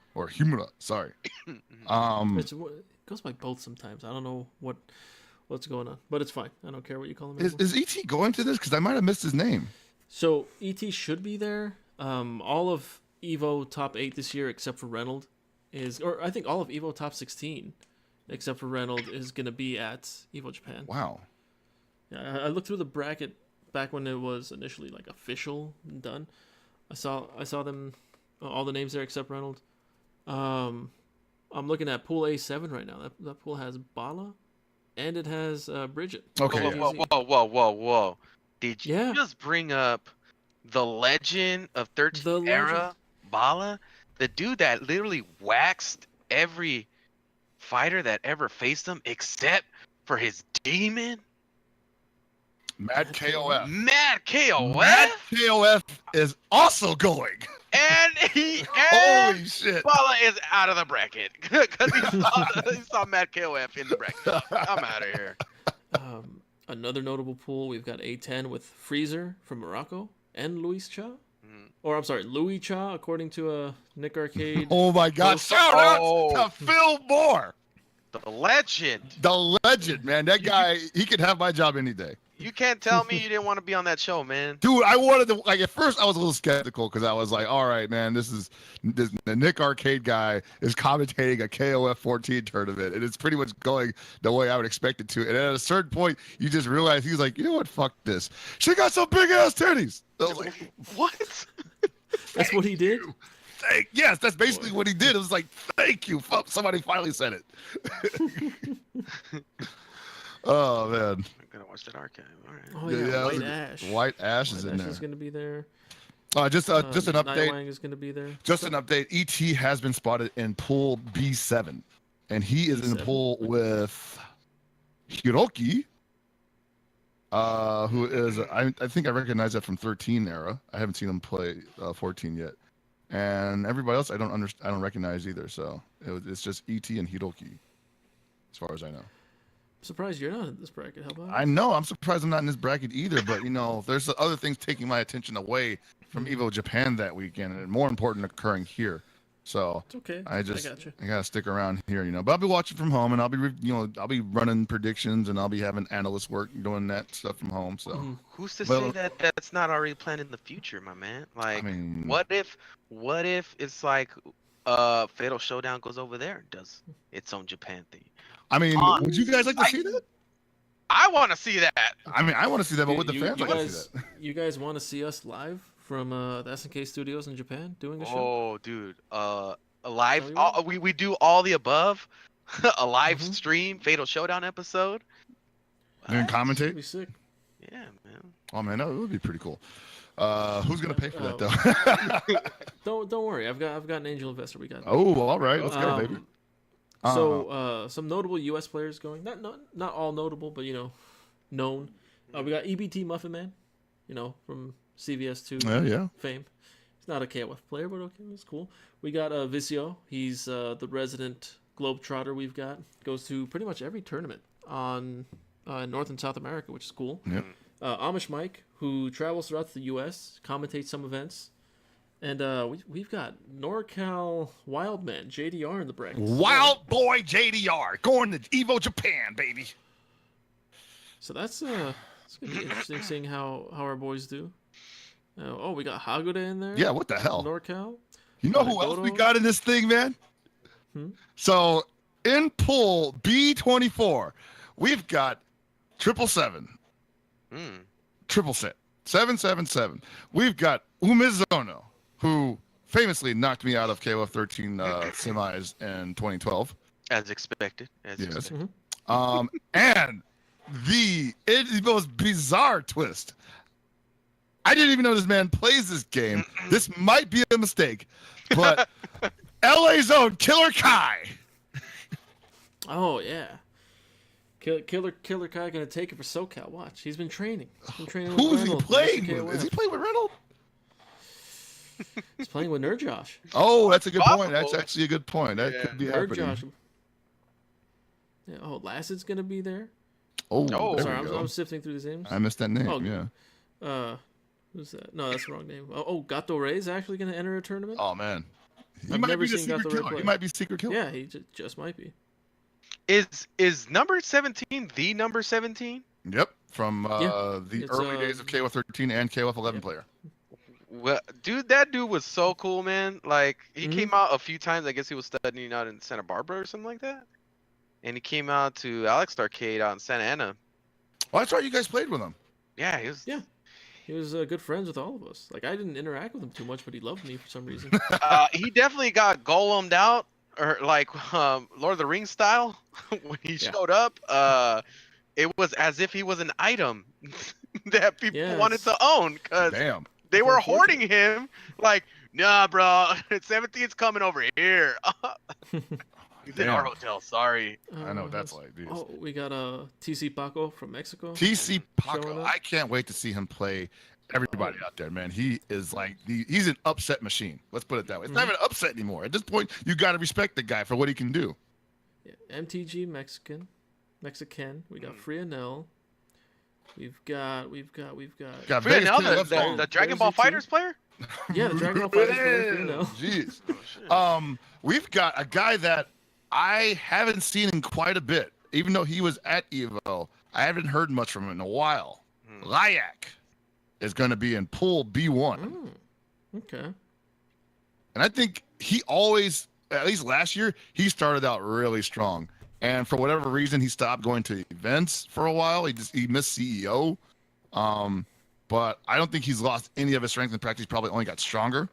Sorry. It goes by both sometimes. I don't know what's going on, but it's fine. I don't care what you call him. Is ET going to this? Because I might have missed his name. So ET should be there. All of Evo top 8 this year, except for Reynolds, or I think all of Evo top 16, except for Reynolds, is going to be at Evo Japan. Wow. Yeah, I looked through the bracket back when it was initially like official and done. I saw them, all the names there except Reynolds. I'm looking at Pool A7 right now. That pool has Bala, and it has Bridget. Okay. Whoa. Did you just bring up the legend of 13th era, Bala? The dude that literally waxed every fighter that ever faced him except for his demon? Mad KOF. Mad KOF? Mad KOF is also going. And holy shit. Bala is out of the bracket because he saw Mad KOF in the bracket. I'm out of here. Another notable pool, we've got A10 with Freezer from Morocco and Luis Cha. Or I'm sorry, Louis Cha, according to Nick Arcade. Oh my God! Shout out to Phil Moore, the legend. The legend, man. That guy, he could have my job any day. You can't tell me you didn't want to be on that show, man. Dude, I wanted to, like, at first I was a little skeptical because I was like, all right, man, the Nick Arcade guy is commentating a KOF 14 tournament, and it's pretty much going the way I would expect it to. And at a certain point, you just realize he's like, you know what, fuck this. She got some big ass titties. I was like, what? That's what he did? Yes, that's basically what he did. It was like, thank you. Somebody finally said it. Oh, man. I'm gonna watch that archive. All right. Oh yeah, White Ash. White Ash is in there. Is going to be there. Just an update. Nightwang is going to be there. Just an update. ET has been spotted in Pool B7, and he is in the pool with Hiroki, who is I think I recognize that from 13 era. I haven't seen him play 14 yet, and everybody else I don't recognize either. So it's just ET and Hiroki, as far as I know. Surprised you're not in this bracket. How about? I know. I'm surprised I'm not in this bracket either. But there's other things taking my attention away from Evo Japan that weekend, and more important occurring here. So it's okay. I gotta stick around here, But I'll be watching from home, and I'll be running predictions, and I'll be having analyst work, doing that stuff from home. So who's to say that that's not already planned in the future, my man? Like, I mean, what if it's like Fatal Showdown goes over there and does its own Japan thing? I mean, would you guys like to see that? I want to see that. I mean, I want to see that, but with the fans, like to see that. You guys want to see us live from the SNK studios in Japan doing a show? Oh, dude. A live. We do all the above. A live stream Fatal Showdown episode. And commentate. That'd be sick. Yeah, man. Oh man, that would be pretty cool. Who's gonna pay for that though? Don't worry. I've got an angel investor. We got. Oh, all right. Let's go, baby. So some notable U.S. players going. Not all notable, but known. We got EBT Muffin Man, from CVS2 fame. He's not a KOF player, but okay, that's cool. We got Vicio. He's the resident globetrotter we've got. Goes to pretty much every tournament on North and South America, which is cool. Yep. Amish Mike, who travels throughout the U.S., commentates some events. And we've got NorCal Wildman, JDR in the bracket. Wild boy JDR going to Evo Japan, baby. So that's it's gonna be interesting seeing how our boys do. Oh, we got Haguda in there. Yeah, what the hell? NorCal. You know who else we got in this thing, man? So in pool B24, we've got 777, triple set 777. We've got Umizono, who famously knocked me out of KOF 13 semis in 2012. As expected. Yes. And the most bizarre twist. I didn't even know this man plays this game. This might be a mistake, but LA's own Killer Kai. Oh yeah, Killer Kai gonna take it for SoCal. Watch, he's been training. Who is he playing with? Is he playing with Reynolds? He's playing with Nerd Josh. Oh, that's a good point. That's actually a good point. That could be Nerd happening. Josh. Yeah. Oh, Lassed's gonna be there. Oh, sorry, I'm sifting through the names. I missed that name. Oh, yeah. Who's that? No, that's the wrong name. Oh, Gato Ray's actually gonna enter a tournament. Oh man, I've never seen Gato Ray play. He might be secret killer. Yeah, he just might be. Is number 17 the number 17? Yep, from the early days of KOF 13 and KOF 11 player. Well, that dude was so cool, man. Like, he came out a few times. I guess he was studying out in Santa Barbara or something like that. And he came out to Alex Arcade out in Santa Ana. Well, that's right. You guys played with him. Yeah, he was. Yeah, he was good friends with all of us. Like, I didn't interact with him too much, but he loved me for some reason. He definitely got golemed out, or like Lord of the Rings style when he showed up. It was as if he was an item that people wanted to own because they were hoarding him. Like, nah, bro, 17's coming over here. He's in our hotel. Sorry. I know what that's like. Dude. Oh, we got TC Paco from Mexico. TC Paco. I can't wait to see him play everybody out there, man. He is like he's an upset machine. Let's put it that way. It's not even an upset anymore. At this point, you got to respect the guy for what he can do. Yeah, MTG Mexican. We got Frianel. We've got Frianel, the Dragon Ball Fighters player. Yeah, the Dragon Ball Fighters player. Frianel. Jeez. We've got a guy that I haven't seen in quite a bit, even though he was at Evo. I haven't heard much from him in a while. Lyak is going to be in pool B1. Okay. And I think he always, at least last year, he started out really strong. And for whatever reason, he stopped going to events for a while. He missed CEO. But I don't think he's lost any of his strength in practice. He's probably only got stronger.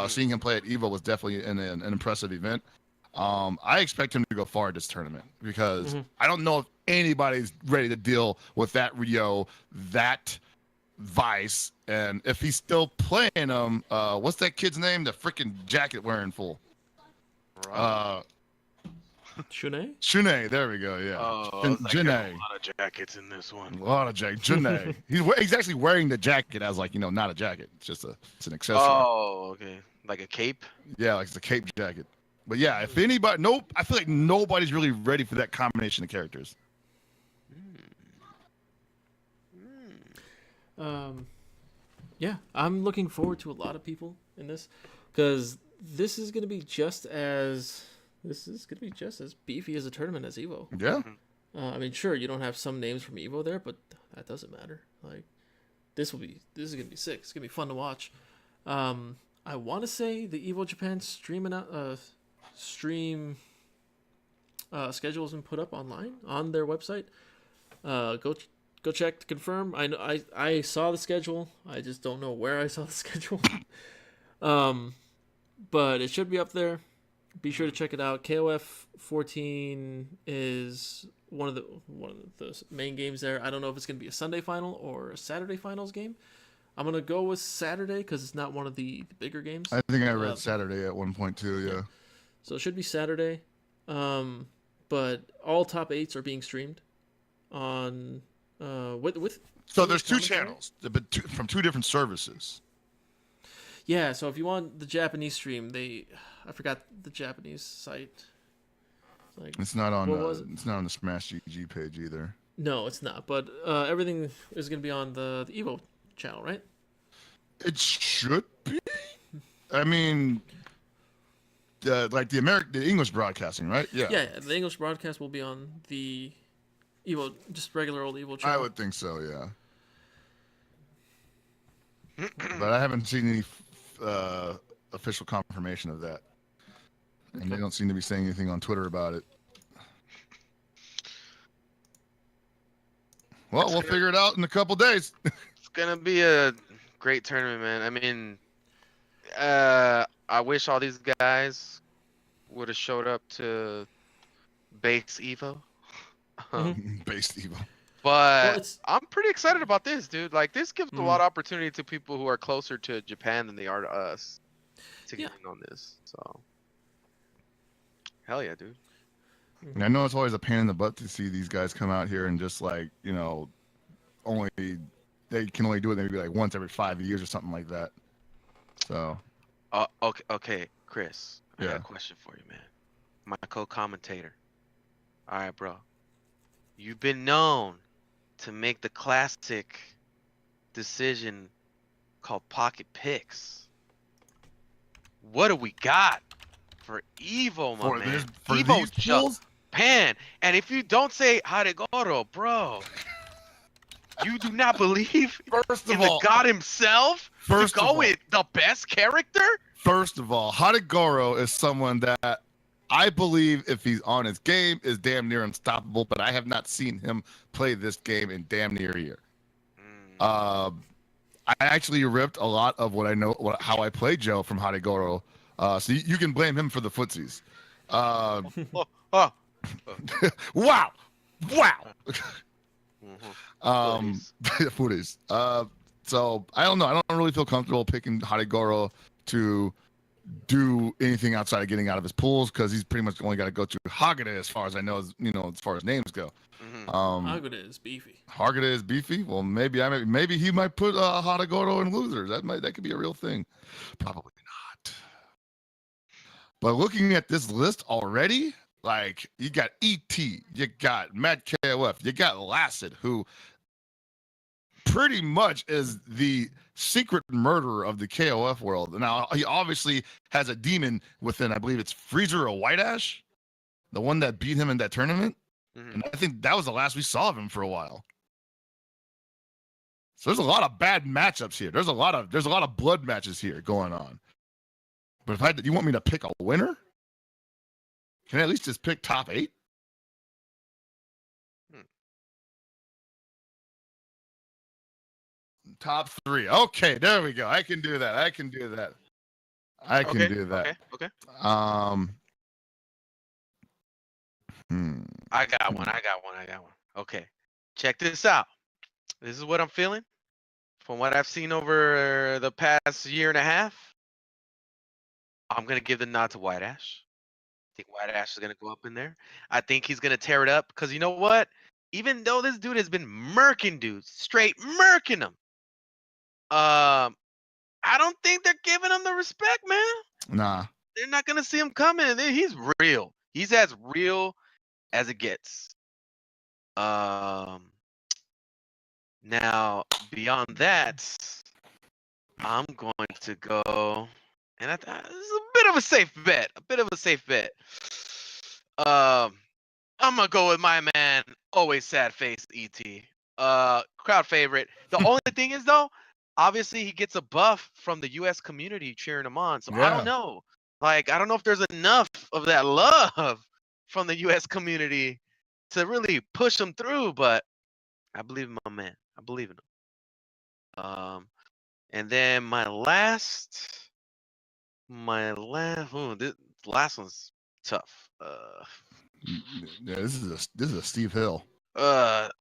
Seeing him play at Evo was definitely an impressive event. I expect him to go far at this tournament because I don't know if anybody's ready to deal with that Rio, that Vice, and if he's still playing him, what's that kid's name? The freaking jacket wearing fool. Shune, there we go. Yeah. Oh, June. A lot of jackets in this one. A lot of jackets. June. He's actually wearing the jacket as like not a jacket. It's an accessory. Oh, okay. Like a cape. Yeah, like it's a cape jacket. But yeah, if anybody, I feel like nobody's really ready for that combination of characters. Yeah, I'm looking forward to a lot of people in this because this is gonna be just as beefy as a tournament as Evo. Yeah. I mean, sure, you don't have some names from Evo there, but that doesn't matter. Like, this is gonna be sick. It's gonna be fun to watch. I want to say the Evo Japan stream schedule has been put up online on their website. Go check to confirm. I saw the schedule. I just don't know where I saw the schedule. But it should be up there. Be sure to check it out. KOF 14 is one of the main games there. I don't know if it's going to be a Sunday final or a Saturday finals game. I'm going to go with Saturday because it's not one of the bigger games. I think I read Saturday at one point too, yeah. So it should be Saturday. But all top 8s are being streamed on with So there's two channels from two different services. Yeah, so if you want the Japanese stream, I forgot the Japanese site. It's not on it's not on the Smash GG page either. No, it's not. But everything is going to be on the Evo channel, right? It should be. I mean, the English broadcasting, right? Yeah. Yeah, the English broadcast will be on the Evo, just regular old Evo channel. I would think so, yeah. but I haven't seen any official confirmation of that. Okay. And they don't seem to be saying anything on Twitter about it. Well, we'll figure it out in a couple days. It's gonna be a great tournament, man. I mean, I wish all these guys would have showed up to base Evo. Base Evo. But I'm pretty excited about this, dude. Like, this gives a lot of opportunity to people who are closer to Japan than they are to us to get in on this. So, hell yeah, dude. And I know it's always a pain in the butt to see these guys come out here and just like, you know, they can only do it maybe like once every 5 years or something like that. So. Okay, Chris. I got a question for you, man. My co-commentator. All right, bro. You've been known to make the classic decision called pocket picks. What do we got for Evo, my man? For Evo Japan. And if you don't say Haregoro, bro, you do not believe in the god himself to go with the best character? First of all, Haregoro is someone that I believe if he's on his game is damn near unstoppable, but I have not seen him play this game in damn near a year. I actually ripped a lot of what I know, how I play Joe from Haregoro, so you can blame him for the footsies. Wow. Footies. So I don't know. I don't really feel comfortable picking Haregoro to do anything outside of getting out of his pools because he's pretty much only got to go to Hagade as far as I know, as far as names go. Hagade is beefy. Hagade is beefy. Well, maybe he might put Haregoro in losers. That could be a real thing. Probably not. But looking at this list already, like you got ET, you got Mad KOF, you got Lacid, who pretty much is the secret murderer of the KOF world. Now, he obviously has a demon within, I believe it's Freezer or White Ash, the one that beat him in that tournament. And I think that was the last we saw of him for a while. So there's a lot of bad matchups here. There's a lot of blood matches here going on. But if you want me to pick a winner, can I at least just pick top 8? Top 3. Okay, there we go. I can do that. I can do that. Okay. I got one. Okay. Check this out. This is what I'm feeling. From what I've seen over the past year and a half, I'm going to give the nod to White Ash. I think White Ash is going to go up in there. I think he's going to tear it up because you know what? Even though this dude has been murking dudes, straight murking them, I don't think they're giving him the respect, man. Nah. They're not going to see him coming. He's real. He's as real as it gets. Now, beyond that, I'm going to go, and this is a bit of a safe bet. I'm gonna go with my man, always sad face ET. Crowd favorite. The only thing is though, obviously he gets a buff from the U.S. community cheering him on. So I don't know. Like, I don't know if there's enough of that love from the U.S. community to really push him through, but I believe in my man. I believe in him. And then my last, this last one's tough. Yeah, this is a Steve Hill. You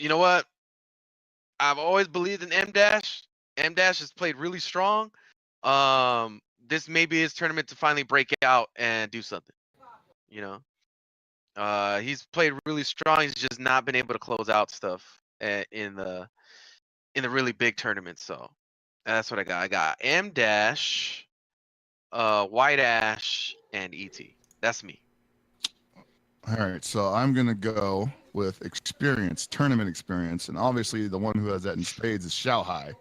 know what? I've always believed in M Dash. M Dash has played really strong. This may be his tournament to finally break out and do something. You know, he's played really strong. He's just not been able to close out stuff in the really big tournaments. So that's what I got. I got M Dash, White Ash, and ET. That's me. All right, so I'm gonna go with tournament experience, and obviously the one who has that in spades is Xiaohai.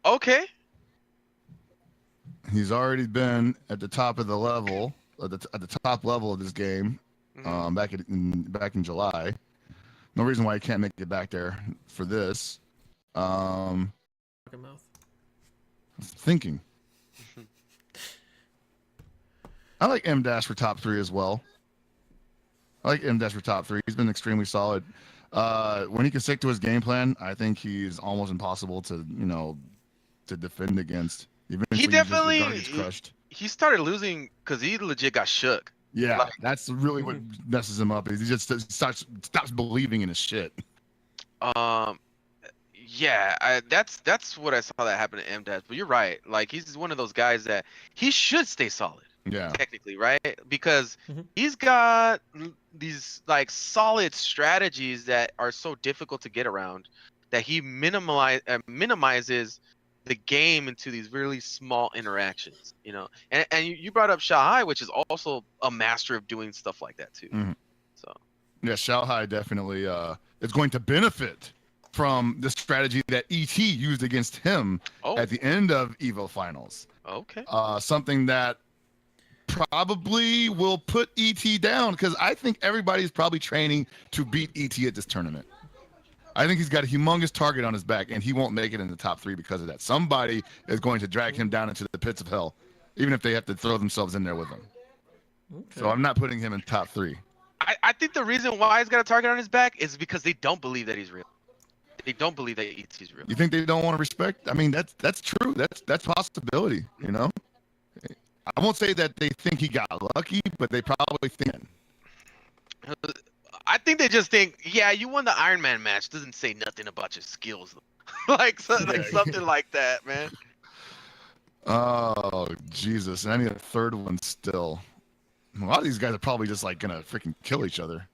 Okay. He's already been at the top of the level, at the top level of this game, back in July. No reason why he can't make it back there for this. mouth. Thinking. I like M Dash for top 3 as well. I like M Dash for top 3. He's been extremely solid. When he can stick to his game plan, I think he's almost impossible to defend against. He definitely gets crushed. He started losing because he legit got shook. Yeah, like, that's really what messes him up. Is he just stops believing in his shit. Yeah, that's what I saw that happen to M Dash. But you're right. Like he's one of those guys that he should stay solid. Yeah. Technically, right? Because he's got these like solid strategies that are so difficult to get around that he minimizes the game into these really small interactions, you know. And you brought up Shahai, which is also a master of doing stuff like that too. So yeah, Shahai definitely is going to benefit from the strategy that ET used against him at the end of Evo Finals. Okay. Something that probably will put ET down because I think everybody's probably training to beat ET at this tournament. I think he's got a humongous target on his back, and he won't make it in the top 3 because of that. Somebody is going to drag him down into the pits of hell, even if they have to throw themselves in there with him. Okay. So I'm not putting him in top 3. I think the reason why he's got a target on his back is because they don't believe that he's real. They don't believe that ET's real. You think they don't want to respect? I mean, that's true. That's a possibility, you know? I won't say that they think he got lucky, but they probably think. I think they just think, yeah, you won the Iron Man match. Doesn't say nothing about your skills, like something like that, man. Oh Jesus! And I need a third one still. A lot of these guys are probably just like gonna freaking kill each other.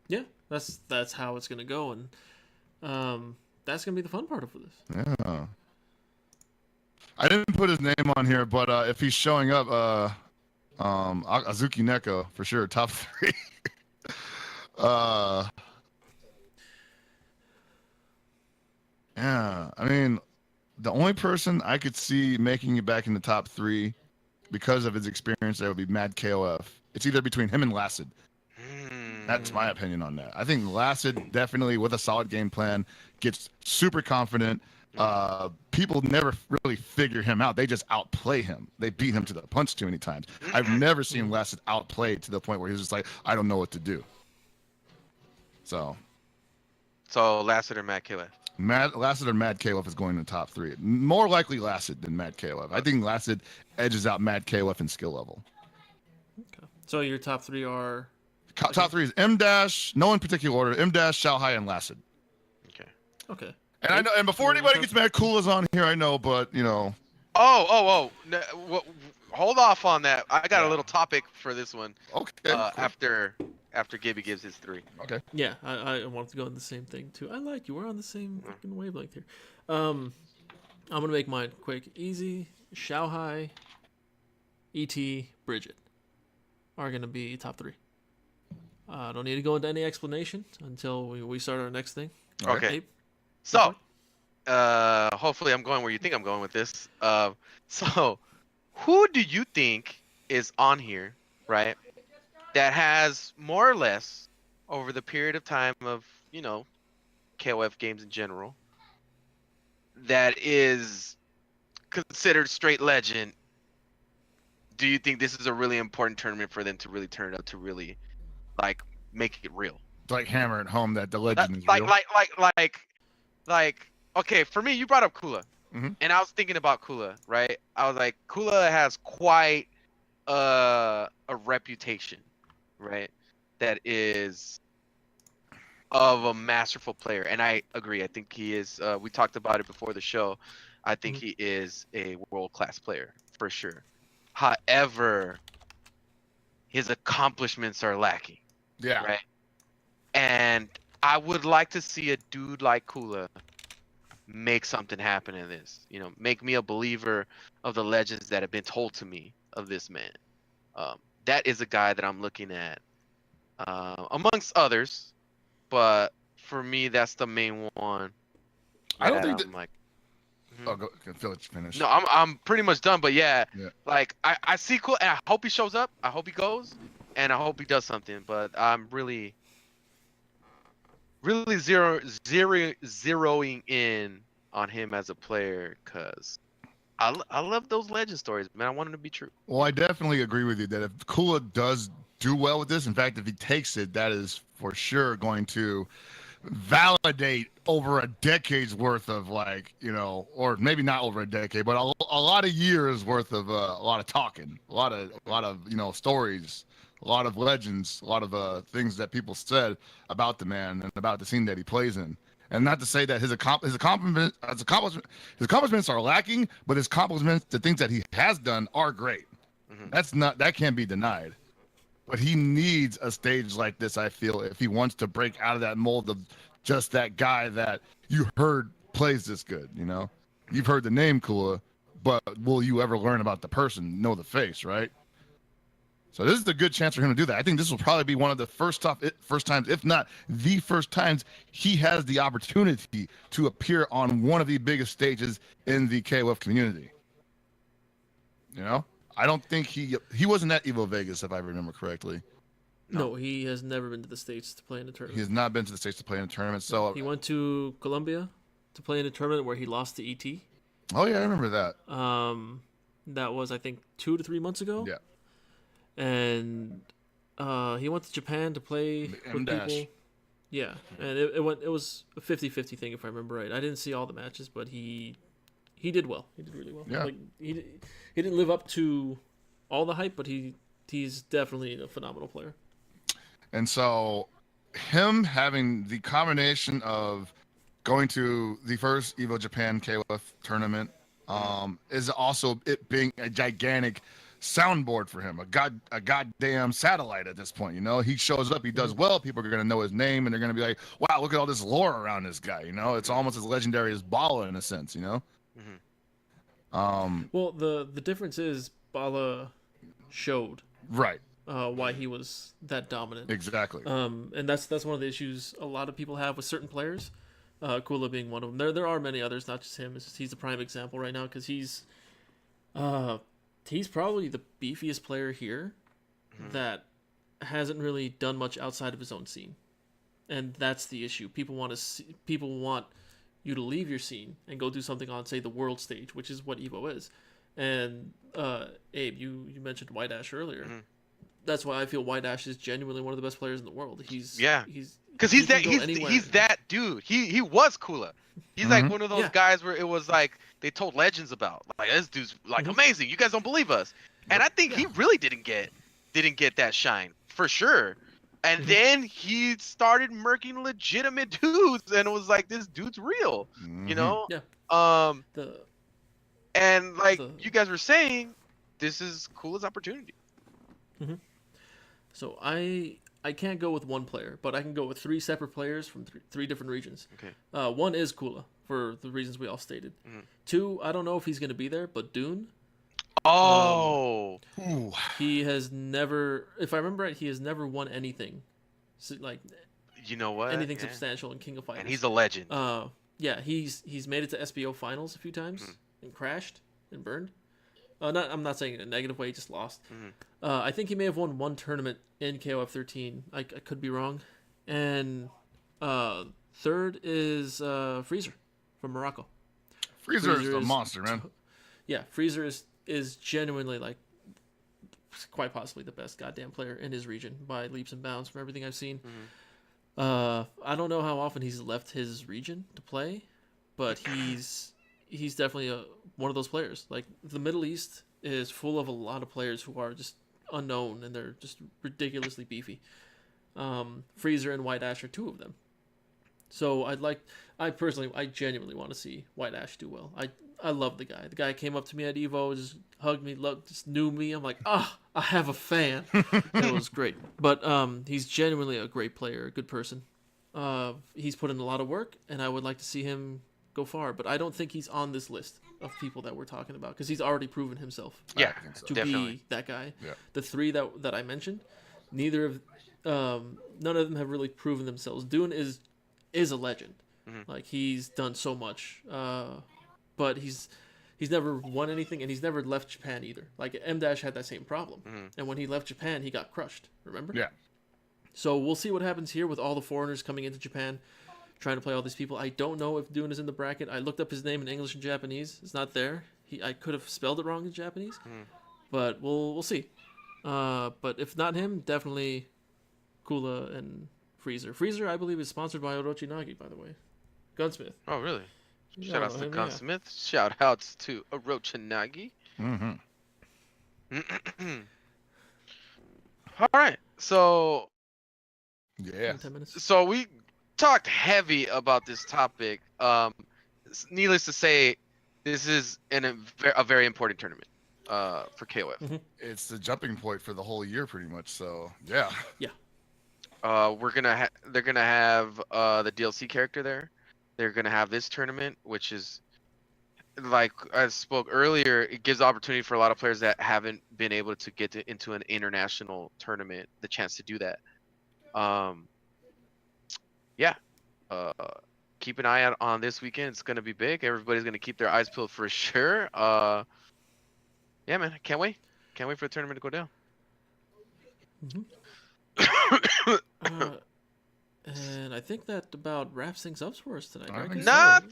Yeah, that's how it's gonna go, and that's gonna be the fun part of this. Yeah. I didn't put his name on here, but if he's showing up, Azuki Neko for sure, top 3. Yeah, I mean, the only person I could see making it back in the top 3 because of his experience there would be Mad KOF. It's either between him and Lacid. That's my opinion on that. I think Lacid definitely, with a solid game plan, gets super confident. People never really figure him out. They just outplay him. They beat him to the punch too many times. I've never seen Lacid outplayed to the point where he's just like, I don't know what to do. So Lacid or Mad KOF? Lacid or Mad KOF is going in the top 3. More likely Lacid than Mad KOF. I think Lacid edges out Mad KOF in skill level. Okay. So your top 3 are? Top 3 is M Dash, no in particular order. M Dash, Xiaohai, and Lacid. Okay. And I know, and before anybody gets mad, Kula's on here. I know, but you know. Oh! Hold off on that. I got a little topic for this one. Okay. Cool. After Gibby gives his 3. Okay. Yeah, I want to go in the same thing too. I like you. We're on the same fucking wavelength here. I'm gonna make mine quick, easy. Xiaohai, ET, Bridget are gonna be top 3. I don't need to go into any explanation until we start our next thing. Okay. Ape? So, hopefully I'm going where you think I'm going with this. So, who do you think is on here, right, that has more or less, over the period of time of, you know, KOF games in general, that is considered straight legend? Do you think this is a really important tournament for them to really turn it up, to really, like, make it real? Like hammer it home that the legend is real? Like, okay, for me, you brought up Kula. And I was thinking about Kula, right? I was like, Kula has quite a reputation, right? That is of a masterful player. And I agree. I think he is, we talked about it before the show. I think he is a world-class player, for sure. However, his accomplishments are lacking. Yeah. Right? And I would like to see a dude like Kula make something happen in this. You know, make me a believer of the legends that have been told to me of this man. That is a guy that I'm looking at, amongst others, but for me, that's the main one. I don't think I'm like. Oh, go finish. No, I'm pretty much done, but yeah. Like I see Kula, and I hope he shows up. I hope he goes, and I hope he does something. But I'm really zeroing in on him as a player, because I love those legend stories, man. I want them to be true. Well, I definitely agree with you that if Kula does do well with this, in fact, if he takes it, that is for sure going to validate over a decade's worth of, like, you know, or maybe not over a decade, but a lot of years worth of a lot of talking, a lot of you know, stories, a lot of legends, a lot of things that people said about the man and about the scene that he plays in. And not to say that his accomplishments are lacking, but his accomplishments, the things that he has done, are great. That can't be denied. But he needs a stage like this, I feel, if he wants to break out of that mold of just that guy that you heard plays this good. You know, you've heard the name Kula, but will you ever learn about the person, know the face, right? So this is a good chance for him to do that. I think this will probably be one of the first times, if not the first times, he has the opportunity to appear on one of the biggest stages in the KOF community. You know, I don't think he wasn't at Evo Vegas, if I remember correctly. No, he has never been to the States to play in a tournament. He has not been to the States to play in a tournament. So he went to Colombia to play in a tournament where he lost to ET. Oh yeah, I remember that. That was, I think, 2 to 3 months ago. Yeah. And he went to Japan to play with people. Yeah, and it was a 50-50 thing, if I remember right. I didn't see all the matches, but he did well. He did really well. Yeah. Like, he didn't live up to all the hype, but he's definitely a phenomenal player. And so him having the combination of going to the first Evo Japan KOF tournament is also it being a gigantic soundboard for him, a goddamn satellite at this point. You know, he shows up, he does well, people are going to know his name, and they're going to be like, wow, look at all this lore around this guy. You know, it's almost as legendary as Bala in a sense, you know. Well, the difference is Bala showed right why he was that dominant. Exactly. And that's one of the issues a lot of people have with certain players. Kula being one of them. There are many others, not just him. It's just, he's a prime example right now because he's probably the beefiest player here that hasn't really done much outside of his own scene, and that's the issue. People want you to leave your scene and go do something on, say, the world stage, which is what Evo is. And Abe, you mentioned White Ash earlier. That's why I feel White Ash is genuinely one of the best players in the world. He's that dude. He was Kula. He's like one of those guys where it was like they told legends about. Like, this dude's like amazing. You guys don't believe us. And I think he really didn't get that shine for sure. And then he started murking legitimate dudes, and it was like, this dude's real, you know. Yeah. And like you guys were saying, this is Kula's opportunity. So I can't go with one player, but I can go with 3 separate players from three different regions. Okay. One is Kula for the reasons we all stated. 2, I don't know if he's going to be there, but Dune. He has never, if I remember right, he has never won anything, like, you know what, anything substantial in King of Fighters. And he's a legend. Yeah, he's made it to SBO finals a few times and crashed and burned. I'm not saying in a negative way, he just lost. I think he may have won 1 tournament in KOF 13. I could be wrong. And third is Freezer from Morocco. Freezer is a monster, man. Yeah, Freezer is genuinely, like, quite possibly the best goddamn player in his region by leaps and bounds from everything I've seen. I don't know how often he's left his region to play, but he's definitely one of those players. Like, the Middle East is full of a lot of players who are just unknown, and they're just ridiculously beefy. Freezer and White Ash are 2 of them. So I genuinely want to see White Ash do well. I love the guy. The guy came up to me at Evo, just hugged me, just knew me. I'm like, I have a fan. That was great. But he's genuinely a great player, a good person. He's put in a lot of work, and I would like to see him go far. But I don't think he's on this list of people that we're talking about, because he's already proven himself to be that guy. Yeah. The 3 that I mentioned, none of them have really proven themselves. Dune is a legend. Like, he's done so much. But he's never won anything, and he's never left Japan either. Like, M-Dash had that same problem. And when he left Japan, he got crushed. Remember? Yeah. So we'll see what happens here with all the foreigners coming into Japan, trying to play all these people. I don't know if Dune is in the bracket. I looked up his name in English and Japanese. It's not there. I could have spelled it wrong in Japanese, but we'll see. But if not him, definitely Kula and Freezer. Freezer, I believe, is sponsored by Orochi Nagi, by the way. Gunsmith. Oh, really? You Shout know outs to him, Gunsmith. Shout outs to Orochi Mm-hmm. All right. So Yeah. 10 minutes. So we talked heavy about this topic. Needless to say, this is a very important tournament for KOF. Mm-hmm. It's the jumping point for the whole year, pretty much. So yeah. Yeah. They're gonna have the DLC character there. They're gonna have this tournament, which is, like I spoke earlier, it gives opportunity for a lot of players that haven't been able to get into an international tournament the chance to do that. Yeah. Keep an eye out on this weekend. It's gonna be big. Everybody's gonna keep their eyes peeled for sure. Yeah, man, I can't wait. Can't wait for the tournament to go down. Mm-hmm. And I think that about wraps things up for us tonight. Right? Not.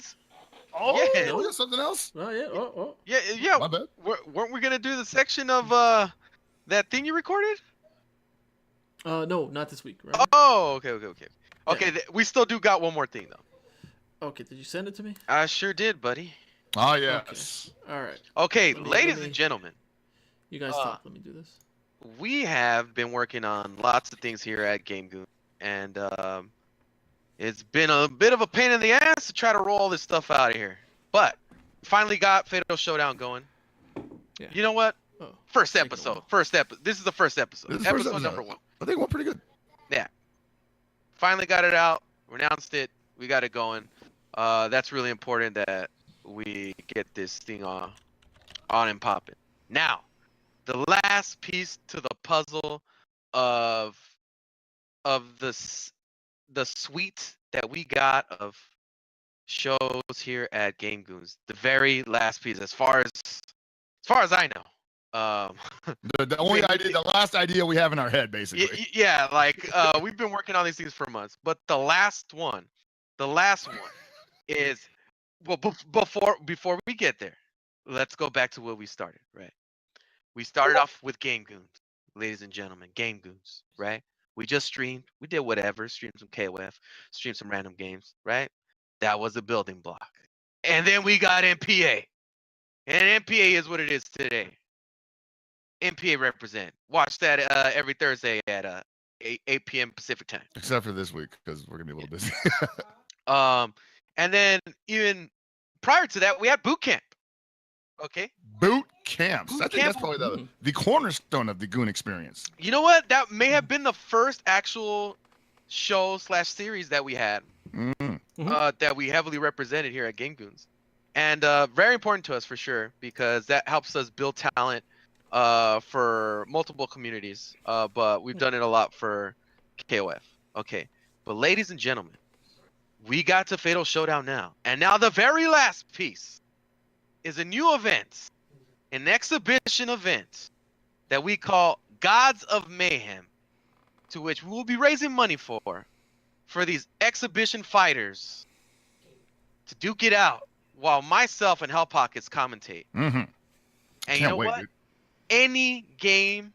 Oh, Yeah. no, there's something else. Oh yeah. Oh. Yeah. My bad. Weren't we gonna do the section of that thing you recorded? No, not this week. Right? Oh, okay. Yeah. Okay, we still do got one more thing though. Okay. Did you send it to me? I sure did, buddy. Oh yes. Okay. All right. Okay, Let me- ladies and gentlemen, You guys talk. Let me do this. we have been working on lots of things here at Game Goon, and it's been a bit of a pain in the ass to try to roll all this stuff out of here. But finally got Fatal Showdown going. Yeah. You know what? Oh, First take a episode. while. This is the first episode. This is the first Episode episode. number 1. I think it went pretty good. Finally got it out. We announced it. We got it going. That's really important that we get this thing on and popping. Now, the last piece to the puzzle of the suite that we got of shows here at Game Goons. The very last piece, as far as I know. The only idea, the last idea we have in our head, basically. Yeah, like we've been working on these things for months, but the last one is, well, before we get there, let's go back to where we started, right? We started off with Game Goons, ladies and gentlemen, Game Goons, right? We just streamed, we did whatever, streamed some KOF, streamed some random games, right? That was a building block, and then we got MPA, and MPA is what it is today. MPA represent. Watch that every Thursday at 8 p.m. Pacific time. Except for this week, because we're gonna be a little busy. And then even prior to that, we had boot camp. Okay. Boot camps. Boot I think that's camp. probably the cornerstone of the Goon experience. You know what? That may have been the first actual show/series that we had. That we heavily represented here at Game Goons, and very important to us for sure, because that helps us build talent for multiple communities, but we've done it a lot for KOF. Okay, but ladies and gentlemen, we got to Fatal Showdown now, and now the very last piece is a new event, an exhibition event that we call Gods of Mayhem, to which we will be raising money for these exhibition fighters to duke it out while myself and Hell Pockets commentate. And you know what? Dude. Any game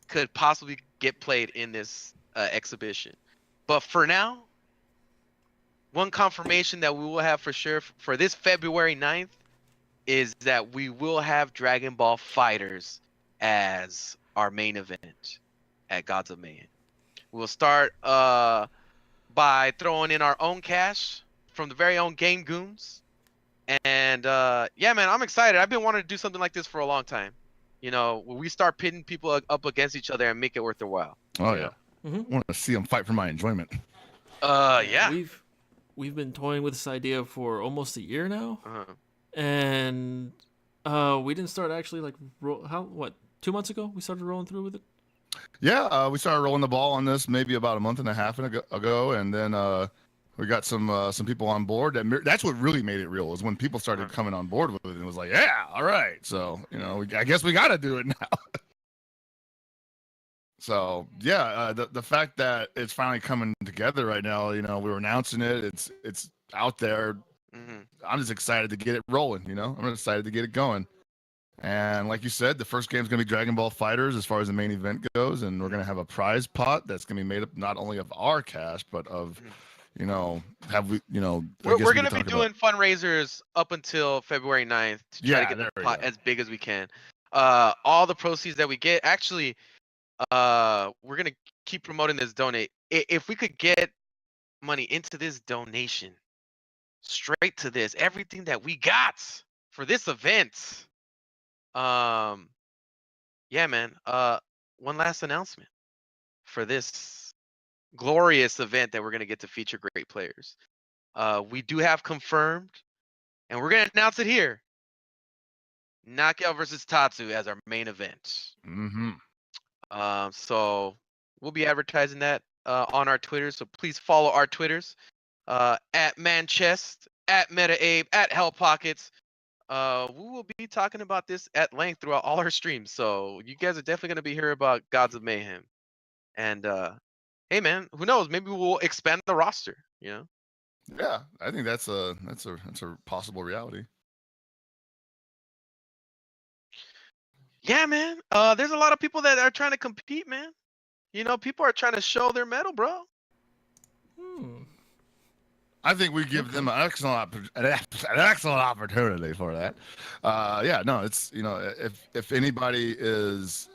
could possibly get played in this exhibition. But for now, one confirmation that we will have for sure for this February 9th is that we will have Dragon Ball Fighters as our main event at Gods of Mayhem. We'll start by throwing in our own cash from the very own Game Goons. And yeah, man, I'm excited. I've been wanting to do something like this for a long time. You know, when we start pitting people up against each other and make it worth their while. Oh yeah. I want to see them fight for my enjoyment. Yeah. We've been toying with this idea for almost a year now, and we didn't start actually like 2 months ago we started rolling through with it. Yeah, we started rolling the ball on this maybe about a month and a half ago, and then we got some people on board. That's what really made it real, is when people started coming on board with it, and it was like, yeah, all right. So I guess we got to do it now. So yeah, the fact that it's finally coming together right now, we were announcing it. It's out there. Mm-hmm. I'm just excited to get it rolling. I'm excited to get it going. And like you said, the first game is going to be Dragon Ball Fighters as far as the main event goes, and we're going to have a prize pot that's going to be made up not only of our cash but of, have we, We're going to be doing fundraisers up until February 9th to try to get the pot as big as we can. All the proceeds that we get, actually, we're going to keep promoting this donate. If we could get money into this donation straight to this, everything that we got for this event. Yeah, man. One last announcement for this glorious event that we're going to get to feature great players. We do have confirmed, and we're going to announce it here, Knockout versus Tatsu as our main event. Mm-hmm. So we'll be advertising that on our Twitter. So please follow our Twitters at Manchest, at MetaAbe, at Hell Pockets. We will be talking about this at length throughout all our streams. So you guys are definitely going to be hearing about Gods of Mayhem. And hey, man, who knows? Maybe we'll expand the roster. Yeah, I think that's a possible reality. Yeah, man. There's a lot of people that are trying to compete, man. People are trying to show their mettle, bro. I think we give them an excellent opportunity for that. Yeah, no, it's if anybody is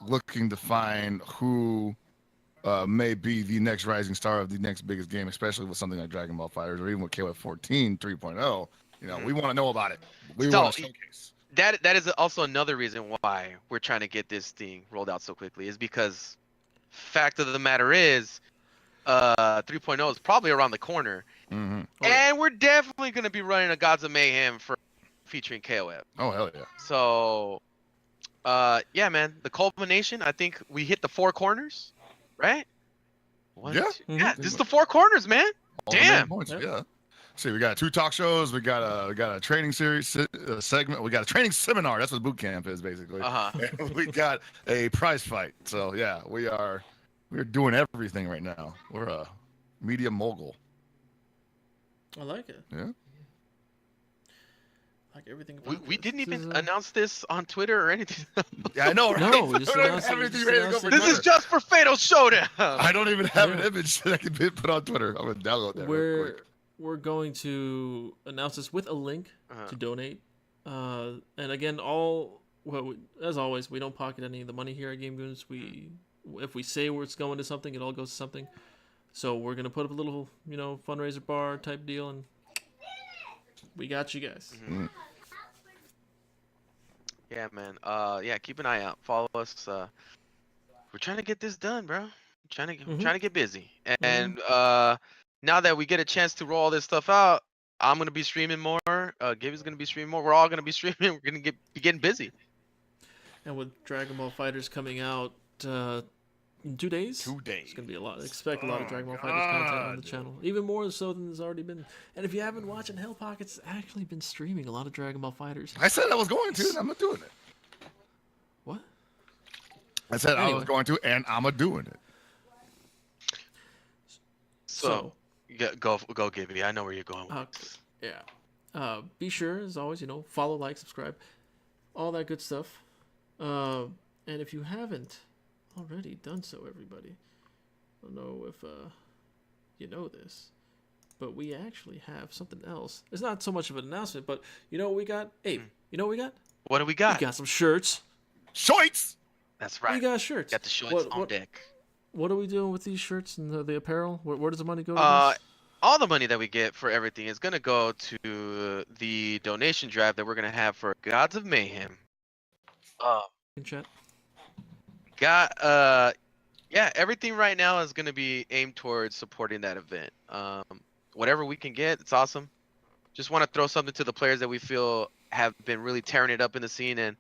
looking to find who may be the next rising star of the next biggest game, especially with something like Dragon Ball Fighters or even with KOF 14 3.0, we want to know about it. We want to showcase. That is also another reason why we're trying to get this thing rolled out so quickly, is because fact of the matter is 3.0 is probably around the corner. Mm-hmm. And we're definitely going to be running a Gods of Mayhem for featuring KOF. Oh, hell yeah. So, yeah, man, the culmination, I think we hit the 4 corners, right? Yeah. Yeah, this is the 4 corners, man. Damn. Yeah. See, we got 2 talk shows. We got a training series segment. We got a training seminar. That's what boot camp is, basically. And we got a prize fight. So yeah, we're doing everything right now. We're a media mogul. I like it. Yeah. Like everything. We didn't even announce this on Twitter or anything. Yeah, I know, right? No, we just announced it. This is just for Fatal Showdown. I don't even have an image that I can put on Twitter. I'm gonna download that real quick. We're going to announce this with a link to donate. And again, as always, we don't pocket any of the money here at Game Goons. If we say where it's going to something, it all goes to something. So we're gonna put up a little, fundraiser bar type deal, and we got you guys. Mm-hmm. Yeah, man. Yeah, keep an eye out. Follow us. We're trying to get this done, bro. Trying to get busy. And now that we get a chance to roll all this stuff out, I'm gonna be streaming more. Gibby's gonna be streaming more. We're all gonna be streaming. We're gonna be getting busy. And with Dragon Ball Fighters coming out in 2 days. 2 days. It's gonna be a lot. Expect a lot of Dragon Ball Fighters content on the channel, even more so than there's already been. And if you haven't watched it, Hell Pocket's actually been streaming a lot of Dragon Ball Fighters. I said I was going to, and I'm not doing it. What? I said I was going to, and I'm doing it. So go, Gibby. I know where you're going with this. Yeah. Be sure, as always, follow, like, subscribe, all that good stuff. And if you haven't already done so, everybody, I don't know if you know this, but we actually have something else. It's not so much of an announcement, but you know what we got? Abe, you know what we got? What do we got? We got some shirts. Shorts! That's right. We got shirts. Got the shorts on deck. What are we doing with these shirts and the apparel? Where does the money go to all the money that we get for everything is going to go to the donation drive that we're going to have for Gods of Mayhem. In chat. Yeah, everything right now is going to be aimed towards supporting that event. Whatever we can get, it's awesome. Just want to throw something to the players that we feel have been really tearing it up in the scene and,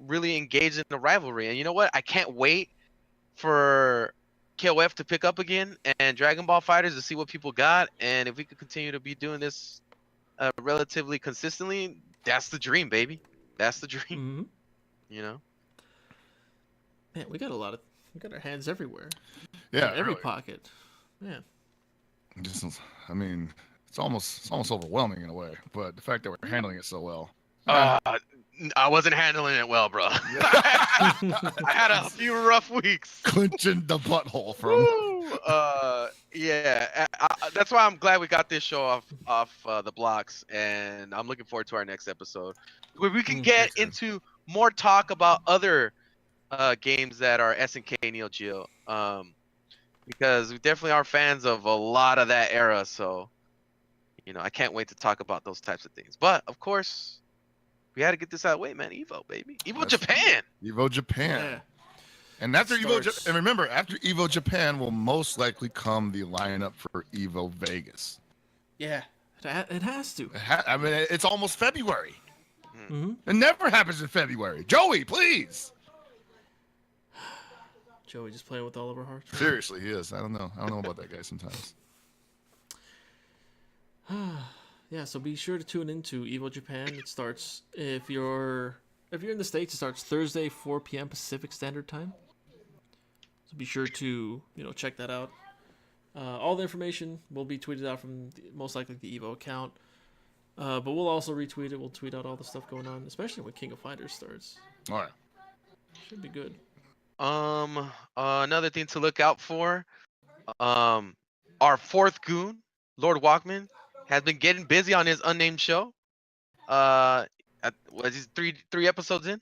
really engaged in the rivalry. And you know what? I can't wait for KOF to pick up again and Dragon Ball Fighters to see what people got. And if we could continue to be doing this relatively consistently, that's the dream, baby. That's the dream. Mm-hmm. Man, we got a lot of We got our hands everywhere. Yeah, in every really. pocket. Man. I mean, it's almost overwhelming in a way, but the fact that we're handling it so well. I wasn't handling it well, bro. I had a few rough weeks. Clinching the butthole from. Yeah. That's why I'm glad we got this show off the blocks, and I'm looking forward to our next episode where we can get into more talk about other games that are SNK and Neo Geo. Because we definitely are fans of a lot of that era, so I can't wait to talk about those types of things. But of course, we had to get this out of the way, man. Evo, baby. Evo Japan. Evo Japan. Yeah. And after and remember, after Evo Japan will most likely come the lineup for Evo Vegas. Yeah, it has to. I mean, it's almost February. Mm-hmm. It never happens in February. Joey, please. Joey just playing with all of our hearts. Seriously, he is. I don't know about that guy sometimes. Yeah, so be sure to tune into Evo Japan. It starts if you're in the States, it starts Thursday, 4 p.m. Pacific Standard Time. So be sure to check that out. All the information will be tweeted out from most likely the Evo account, but we'll also retweet it. We'll tweet out all the stuff going on, especially when King of Fighters starts. All right, should be good. Another thing to look out for. Our fourth goon, Lord Walkman, has been getting busy on his unnamed show. Was he three episodes in?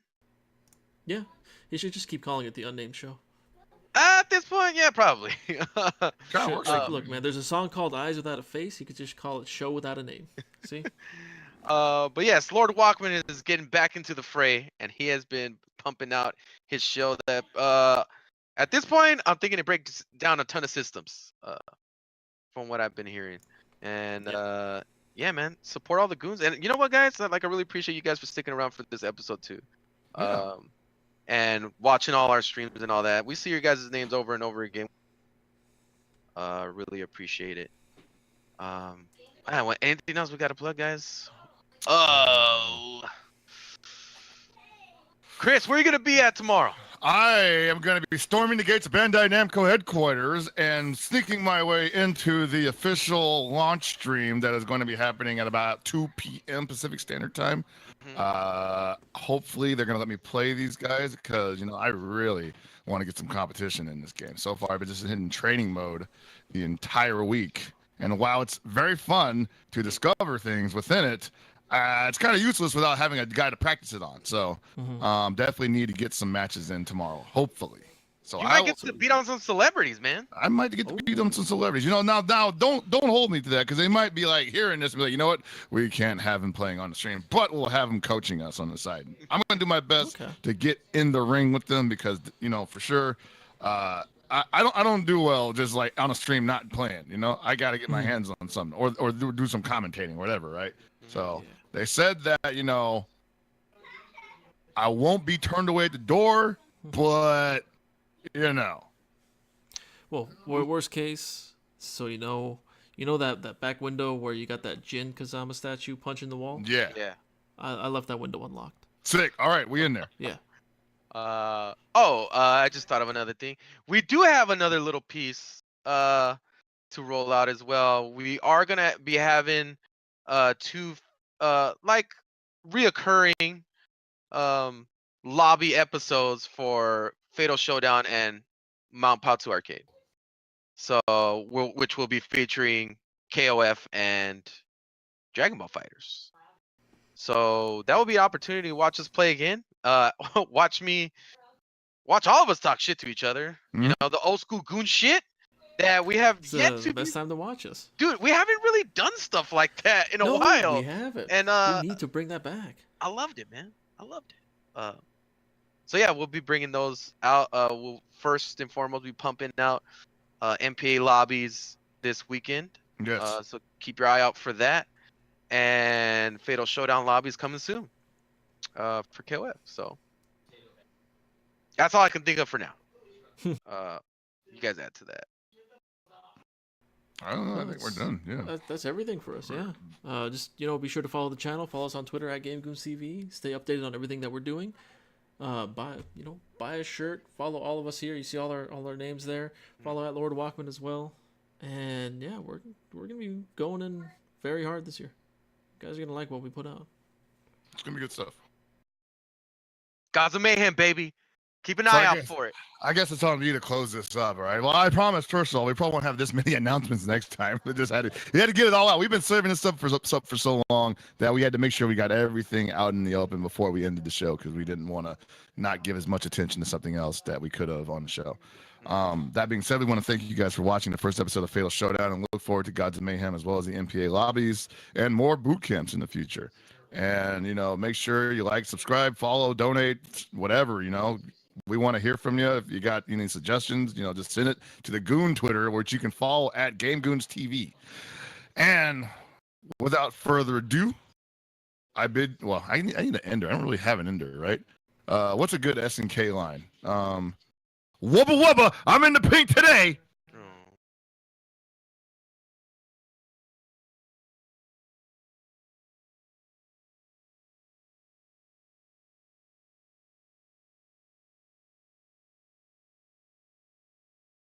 Yeah, he should just keep calling it the unnamed show. At this point, yeah, probably. Look, man, there's a song called Eyes Without a Face. He could just call it Show Without a Name. See? But yes, Lord Walkman is getting back into the fray, and he has been pumping out his show that at this point I'm thinking it breaks down a ton of systems from what I've been hearing. And yeah, man, support all the goons. And you know what, guys? I really appreciate you guys for sticking around for this episode too. Yeah. And watching all our streams and all that. We see your guys' names over and over again. Really appreciate it. Anything else we got to plug, guys? Oh, Chris, where are you gonna be at tomorrow? I am going to be storming the gates of Bandai Namco headquarters and sneaking my way into the official launch stream that is going to be happening at about 2 p.m. Pacific Standard Time. Hopefully they're going to let me play these guys because, I really want to get some competition in this game. So far, I've been just in training mode the entire week. And while it's very fun to discover things within it, it's kind of useless without having a guy to practice it on. So definitely need to get some matches in tomorrow, hopefully. So you might get to beat on some celebrities, man. I might get to beat on some celebrities. Now don't hold me to that because they might be hearing this and be like, you know what? We can't have him playing on the stream, but we'll have him coaching us on the side. I'm going to do my best to get in the ring with them because, for sure, I don't do well just on a stream not playing. I got to get my hands on something or do some commentating, whatever, right? So they said that, I won't be turned away at the door, but, Well, worst case, so that back window where you got that Jin Kazama statue punching the wall? Yeah. I left that window unlocked. Sick. All right, we in there. Yeah. I just thought of another thing. We do have another little piece to roll out as well. We are gonna be having two reoccurring lobby episodes for Fatal Showdown and Mount Patu Arcade. So which will be featuring KOF and Dragon Ball Fighters. So that will be an opportunity to watch us play again. Watch all of us talk shit to each other. The old school goon shit that we have yet to. The best time to watch us, dude. We haven't really done stuff like that in a while. We haven't, and we need to bring that back. I loved it, man. I loved it. So yeah, we'll be bringing those out. We'll first and foremost be pumping out MPA lobbies this weekend. Yes. So keep your eye out for that. And Fatal Showdown lobbies coming soon for KOF. So that's all I can think of for now. You guys add to that. I don't know. I think we're done. Yeah. That's everything for us. Yeah. Just be sure to follow the channel. Follow us on Twitter at GameGoonsTV. Stay updated on everything that we're doing. buy a shirt. Follow all of us here. You see all our names there. Follow at Lord Walkman as well. And yeah, we're gonna be going in very hard this year. You guys are gonna like what we put out. It's gonna be good stuff. Gods of Mayhem, baby. Keep an eye out for it. I guess it's on me to close this up, all right? Well, I promise, first of all, we probably won't have this many announcements next time. We had to get it all out. We've been serving this stuff for so long that we had to make sure we got everything out in the open before we ended the show because we didn't want to not give as much attention to something else that we could have on the show. That being said, we want to thank you guys for watching the first episode of Fatal Showdown and look forward to Gods of Mayhem as well as the MPA lobbies and more boot camps in the future. And, make sure you like, subscribe, follow, donate, whatever, We want to hear from you. If you got any suggestions, just send it to the Goon Twitter, which you can follow at Game Goons TV. And without further ado, I need an ender. I don't really have an ender, right? What's a good SNK line? Wubba wubba, I'm in the pink today.